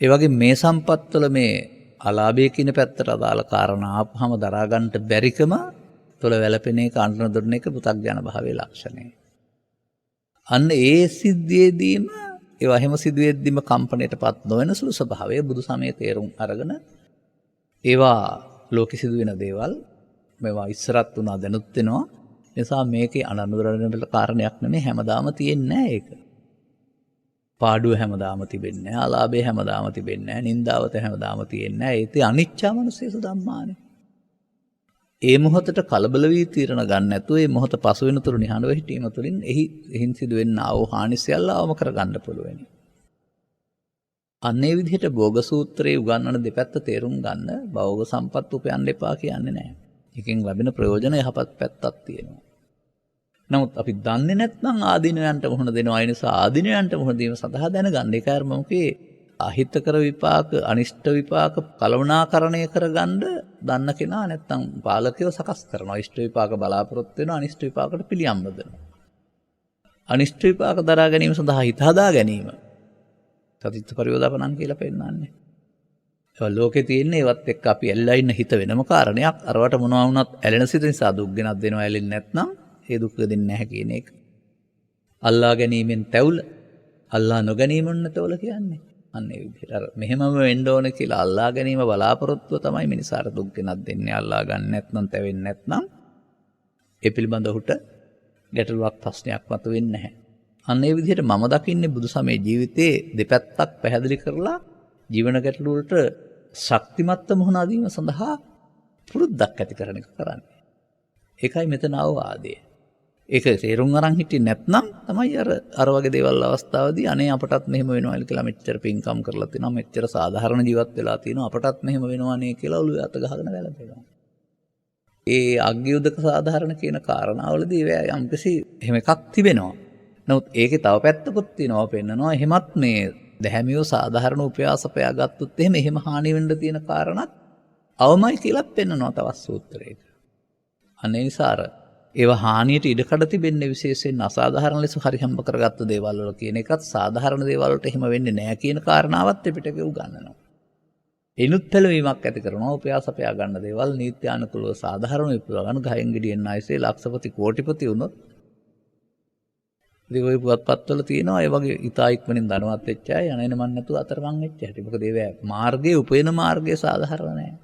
ඒ වගේ මේ සම්පත්වල මේ අලාභය කියන පැත්තට අදාළ කාරණා ආපහම දරා ගන්නට බැරිකම තුළ වැළපෙන එක අඬන දොඩන එක පු탁ජන භාවයේ ලක්ෂණය. අන්න ඒ සිද්ධියේදීම ඒවා හැම සිදුවෙද්දිම කම්පණයටපත් නොවන සුළු ස්වභාවය බුදු සමයේ තේරුම් අරගෙන ඒවා ලෝකෙ සිදුවෙන දේවල් මේවා ඉස්සරත් උනා දැනුත් වෙනවා. නිසා මේකේ අනනුරණ කාරණයක් නෙමෙයි හැමදාම තියෙන්නේ නැහැ ඒක. පාඩුව හැමදාම තිබෙන්නේ නැහැ. අලාභය හැමදාම තිබෙන්නේ නැහැ. නින්දාවත හැමදාම තියෙන්නේ නැහැ. ඒතේ අනිච්චා මනසේසු ධම්මානේ. ඒ මොහොතට කලබල වී තීරණ ගන්න නැතුව ඒ මොහොත පසු වෙන තුරු නිහඬව හිටීම තුළින් එහින් සිදුවෙනා වූ හානි සියල්ල අවම කර ගන්න පුළුවන්. අන්නේ විදිහට භෝග සූත්‍රයේ උගන්වන දෙපැත්ත තේරුම් ගන්න භෝග සම්පත් උපයන්න එපා කියන්නේ නැහැ. එකෙන් ලැබෙන ප්‍රයෝජන යහපත් පැත්තක් තියෙනවා. නමුත් අපි දන්නේ නැත්නම් ආදීනවයන්ට මුහුණ දෙනවා. ඒ නිසා ආදීනවයන්ට මුහුණ දීම සඳහා දැනගන්න. ඒකයි මොකේ අහිතකර විපාක, අනිෂ්ට විපාක කළමනාකරණය කරගන්න දන්න කෙනා නැත්නම් පාලකයෝ සකස් කරනවා. ඉෂ්ට විපාක බලාපොරොත්තු වෙනවා, අනිෂ්ට විපාකට පිළියම් බදනවා. අනිෂ්ට විපාක දරා ගැනීම සඳහා හිත හදා ගැනීම සතිත්ත පරියෝදාපනං කියලා පෙන්නන්නේ. ඒ ලෝකේ තියෙන ඒවත් එක්ක අපි ඇල්ලලා ඉන්න හිත වෙනම කාරණයක්. අරවට මොනවා වුණත් ඇලෙන සිත නිසා දුක් ගෙනත් දෙනවා. ඇලෙන්නේ නැත්නම් ඒ දුක් දෙන්නේ නැහැ කියන එක. අල්ලා ගැනීමෙන් තැවුල, අල්ලා නොගැනීමෙන් තැවුල කියන්නේ. අන්න ඒ විදිහට අර මෙහෙමම වෙන්න ඕන කියලා අල්ලා ගැනීම බලාපොරොත්තුව තමයි මිනිසාට දුක් ගෙනත් දෙන්නේ. අල්ලා ගන්න නැත්නම් තැවෙන්නේ නැත්නම් ඒ පිළිබඳ ඔහුට ගැටලුවක් ප්‍රශ්නයක් මතුවෙන්නේ නැහැ. අන්න ඒ විදිහට මම දකින්නේ බුදු සමයේ ජීවිතයේ දෙපැත්තක් පැහැදිලි කරලා ජීවන ගැටලු වලට ශක්තිමත්ව මුහුණ දීම සඳහා පුරුද්දක් ඇති කරන එක කරන්නේ. ඒකයි මෙතන අවවාදය. ඒක තේරුම් අරන් හිටියේ නැත්නම් තමයි අර වගේ දේවල් අවස්ථාවදී අනේ අපටත් මෙහෙම වෙනවා කියලා මෙච්චර පින්කම් කරලා තිනවා, මෙච්චර සාධාරණ ජීවත් වෙලා තිනවා, අපටත් මෙහෙම වෙනවනේ කියලා ඔළුවේ අත ගහගෙන වැළපෙනවා. ඒ අග්ගියුදක සාධාරණ කියන කාරණාවලදී යම්කිසි එහෙම එකක් තිබෙනවා. නමුත් ඒකේ තව පැත්තකුත් තියෙනවා පෙන්නනවා. එහෙමත් මේ දැහැමියෝ සාධාරණ උපයාසපයා ගත්තොත් එහෙම හානි වෙන්න තියෙන කාරණාත් අවමයි කියලා පෙන්නනවා තවත් සූත්‍රයක. අනේ නිසා ඒව හානියට ඉඩකඩ තිබෙන්නේ විශේෂයෙන් අසාධාරණ ලෙස හරිහම්බ කරගත්ත දේවල් වල කියන එකත් සාධාරණ දේවල් වලට එහෙම වෙන්නේ නැහැ කියන කාරණාවත් පිටකේ උගන්වනවා. එනුත් පෙළවීමක් ඇති කරනවා. උපයාසපයා ගන්න දේවල් නීත්‍යානුකූලව සාධාරණ විපුල ගන්න ගහෙන් ගෙඩියෙන් ආයිසේ ලක්ෂපති කෝටිපති වුණොත් ඉතින් ওই පුවත්පත්වල තියෙනවා ඒ වගේ ඉතා ඉක්මනින් ධනවත් වෙච්ච අය යන මන් නැතුව අතරමං වෙච්ච හැටි. මොකද ඒවා මාර්ගයේ උපයන මාර්ගයේ සාධාරණ නැහැ.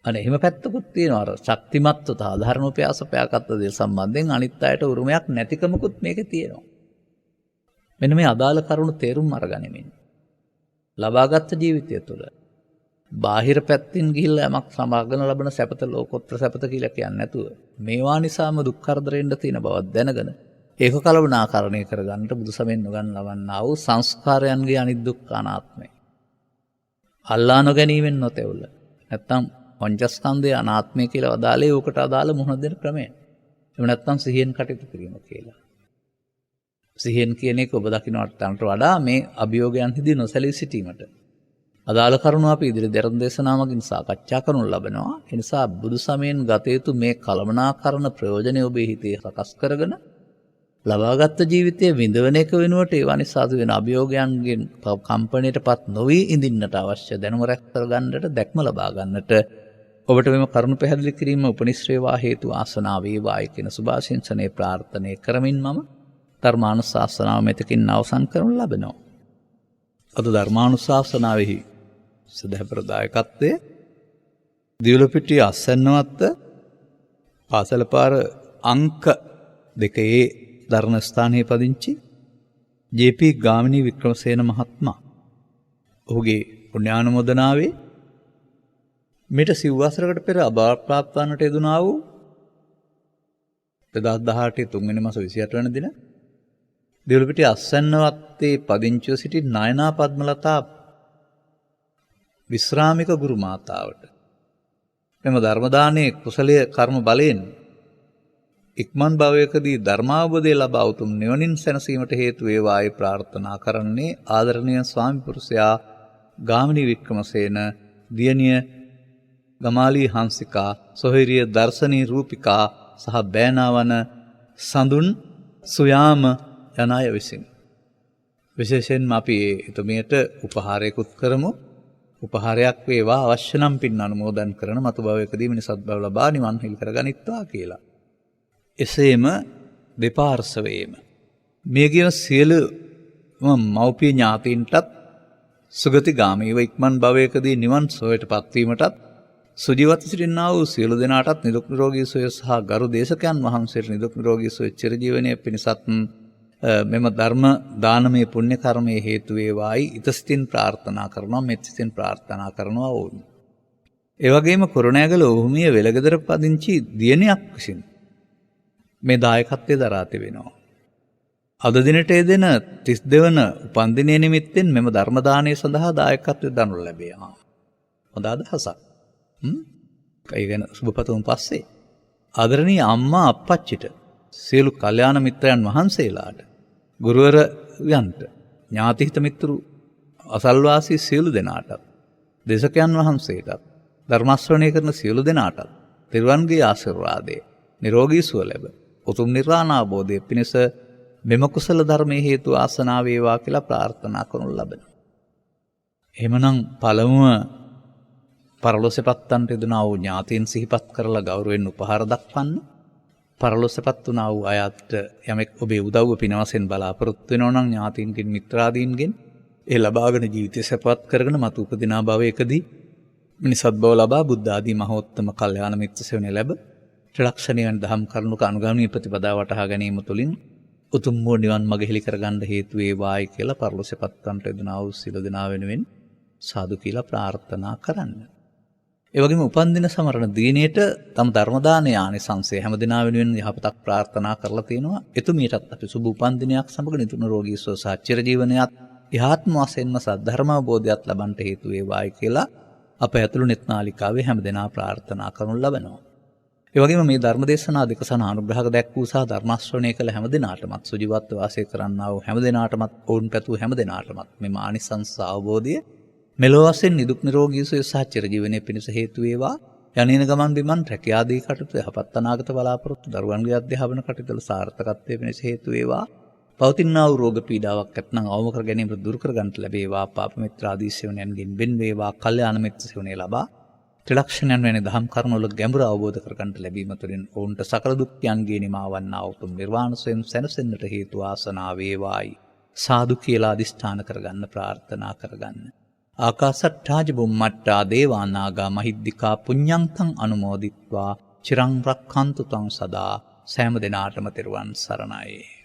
අනේ එහෙම පැත්තකුත් තියෙනවා. අර ශක්තිමත්ව සාධාරණ උපයාසපයාගත්ත දේ සම්බන්ධයෙන් අනිත් අයට උරුමයක් නැතිකමකුත් මේකේ තියෙනවා. මෙන්න මේ අදාළ කරුණු තේරුම් අරගනිමින් ලබාගත් ජීවිතය තුළ බාහිර පැත්තින් ගිහිල්ලා යමක් සමාගන ලබන සැපත ලෝකෝත්තර සැපත කියලා කියන්නේ නැතුව මේවා නිසාම දුක් කරදරෙන්න තියෙන බව දැනගෙන ඒක කලබනාකරණය කරගන්නට බුදු සමෙන් නොගන් ලවන්නා වූ සංස්කාරයන්ගේ අනිදුක්ඛ අනාත්මය. අල්ලා නොගැනීමෙන් නොතෙවුල. නැත්තම් පංචස්කන්ධය අනාත්මය කියලා වදාලේ ඕකට අදාළ මුහුණ දෙන ක්‍රමය. එහෙම නැත්තම් සිහියෙන් කටයුතු කිරීම කියලා. සිහියෙන් කියන එක ඔබ දකින්නට වඩා මේ අභියෝගයන්හිදී නොසැලී සිටීමට අදාළ කරුණු අපි ඉදිරි ධර්ම දේශනාවකින් සාකච්ඡා කරනු ලබනවා. ඒ නිසා බුදු සමයෙන් ගත යුතු මේ කලමනාකරණ ප්‍රයෝජනෙ ඔබේ හිතේ සකස් කරගෙන ලබාගත් ජීවිතයේ විඳවන එක වෙනුවට ඒවා නිසා වෙන අභියෝගයන්ගෙන් කම්පණයටපත් නොවි ඉඳින්නට අවශ්‍ය දැනුම රැස් කරගන්නට දැක්ම ලබා ගන්නට ඔබට මෙම කරුණු පැහැදිලි කිරීම උපනිශ්‍රේවා හේතු ආසනාව වේවායි කියන සුභාශිංසනයේ ප්‍රාර්ථනා කරමින් මම ධර්මානුශාසනාව මෙතකින් අවසන් කරනු ලබනවා. අද ධර්මානුශාසනාවෙහි සදහපර දායකත්වයේ දියුලපිටිය අස්සන්නවත්ත පාසල පාර අංක 2 ධර්ම ස්ථානයේ පදිංචි ජේ.පී. ගාමිණී වික්‍රමසේන මහත්මයා. ඔහුගේ පුණ්‍යානුමෝදනාවේ මෙට සිව් වසරකට පෙර අභාවප්‍රාප්ත වන්නට යෙදුනා වූ 2018 3 වෙනි මාස 28 වෙනි දින දියුලපිටිය අස්සන්නවත්තේ පදිංචිව සිටි නයනා පද්මලතා විශ්‍රාමික ගුරු මාතාවට මෙම ධර්ම දානයේ කුසලයේ කර්ම බලයෙන් ඉක්මන් භවයකදී ධර්මාවබෝධය ලබා උතුම් නිවනින් සැනසීමට හේතු වේවායි ප්‍රාර්ථනා කරන්නේ ආදරණීය ස්වාමි පුරුෂයා ගාමිණී වික්‍රමසේන, දියණිය ගමාලී හංසිකා, සොහිරිය දර්ශනී රූපිකා සහ බෑනාවන සඳුන් සුයාම යන අය විසින්. විශේෂයෙන්ම අපි එතුමියට උපහාරයකුත් කරමු. උපහාරයක් වේවා අවශ්‍ය නම් පින් අනුමෝදන් කරන මතු භවයකදී මිනිසත් බව ලබා නිවන් හිල් කරගනිත්වා කියලා. එසේම දෙපාර්ශවයේම මේගිය සියලුම මව්පිය ඥාතීන්ටත් සුගතිගාමීව ඉක්මන් භවයකදී නිවන් සෝයට පත්වීමටත් සුජීවත්ව සිටින්නා වූ සියලු දෙනාටත් නිදුක් නිරෝගී සුවය සහ ගරු දේශකයන් වහන්සේට නිදුක් නිරෝගී සුවය චිරජීවනයේ පිණිසත් මෙම ධර්ම දානමය පුණ්‍ය කර්මයේ හේතු වේවායි ඉතසිතින් ප්‍රාර්ථනා කරනවා, මෙත්සිතින් ප්‍රාර්ථනා කරනවා වුන්. ඒ වගේම කුරුණෑගල උහුමිය වෙලගෙදර පදිංචි දියණියක් විසින් මේ දායකත්වයේ දරා තිබෙනවා. අද දිනට යෙදෙන 32 වන උපන්දිනය නිමිත්තෙන් මෙම ධර්ම දානය සඳහා දායකත්වය දනු ලැබෙනවා. හොඳ අදහසක්. ඒ ගැන සුබපතමු පස්සේ. ආදරණීය අම්මා අප්පච්චිට, සියලු කල්යාණ මිත්‍රයන් වහන්සේලාට, ගුරුවරයන්ට, ඥාතිහිත මිත්‍රු අසල්වාසී සියලු දෙනාටත්, දේශකයන් වහන්සේටත්, ධර්ම ශ්‍රවණය කරන සියලු දෙනාටත් තිරුවන්ගේ ආශිර්වාදය, නිරෝගී සුව ලැබ, උතුම් නිර්වාණ අවබෝධය පිණිස මෙම කුසල ධර්මයේ හේතු ආසනාව වේවා කියලා ප්‍රාර්ථනා කරනු ලබනවා. එහෙමනම් පළමුව පරලොසෙපත්තන්ට යෙදුනා වූ ඥාතීන් සිහිපත් කරලා ගෞරවයෙන් උපහාර දක්වන්න. පරලොසෙපත් වුණා වූ අයත් යමෙක් ඔබේ උදව්ව පිනවසෙන් බලාපොරොත්තු වෙනවා නම් ඥාතීන්ගෙන් මිත්‍රාදීන්ගෙන් ඒ ලබාගෙන ජීවිතය සැපවත් කරගෙන මතු උපදිනා භවයකදී මිනිසත් බව ලබා බුද්ධ ආදී මහෝත්තම කල්යාණ මිත්‍ර සෙවණේ ලැබ ත්‍රිලක්ෂණීය දහම් කරුණක අනුගාමී ප්‍රතිපදා වටහා ගැනීම තුළින් උතුම් වූ නිවන් මඟ හෙළි කරගන්න හේතු වේවායි කියලා පරලොසෙපත්තන්ට යෙදුනා වූ සියලු දෙනා වෙනුවෙන් සාදු කියලා ප්‍රාර්ථනා කරන්න. ඒ වගේම උපන්දින සමරන දිනේට තම ධර්ම දාන ආනිසංසය හැම දිනා වෙනුවෙන් යහපතක් ප්‍රාර්ථනා කරලා තිනවා. එතුමියටත් අපි සුබ උපන්දිනයක් සමග නිතුන රෝගී සුව සහ චිර ජීවනයත් යහාත්ම වශයෙන්ම සද්ධර්ම අවබෝධයත් ලබන්නට හේතු වේවායි කියලා අප ඇතුළු නෙත් නාලිකාවේ හැම දිනා ප්‍රාර්ථනා කරනු ලබනවා. ඒ වගේම මේ ධර්ම දේශනා දෙක සහ අනුග්‍රහක දැක් වූ සහ ධර්ම ශ්‍රවණය කළ හැම දිනාටමත් සුජීවත්ව වාසය කරන්නා වූ හැම දිනාටමත් ඕන් පැතුව හැම දිනාටමත් මේ ආනිසංස අවබෝධය මෙලොව වශයෙන් නිදුක් නිරෝගී සුවය සහ චිරජීවනයේ පිණිස හේතු වේවා. යන්නේන ගමන් බිමන් රැකියාදී කටයුතු යහපත් අනාගත බලාපොරොත්තු දරුවන්ගේ අධ්‍යාපන කටයුතු සාර්ථකත්වයේ පිණිස හේතු වේවා. පවතිනා වූ රෝග පීඩාවක් ඇතනම් අවම කර ගැනීමට දුරු කර ගන්නට ලැබේවා. පාප මිත්‍රාදී සෙවණයන්ගෙන් වෙන් වේවා. කල්යාණ මිත්‍ර සෙවණේ ලබා ත්‍රිලක්ෂණයන් වැනි දහම් කරුණු වල ගැඹුර අවබෝධ කර ගන්නට ලැබීම තුළින් ඔවුන්ට සකල දුක්ඛයන්ගේ නිමාවන්නා උතුම් නිර්වාණ සොයම් සැනසෙන්නට හේතු ආසනාව වේවායි. සාදු කියලා අදිෂ්ඨාන කරගන්න ප්‍රාර්ථනා කරගන්න. ආකාසට්ඨාජ බුම්මට්ටා දේවානාගා මහිද්దికා පුඤ්ඤන්තං අනුමෝදිත්වා චිරං රක්ඛන්තු තං සදා. සෑම දිනාටම තෙරුවන් සරණයි.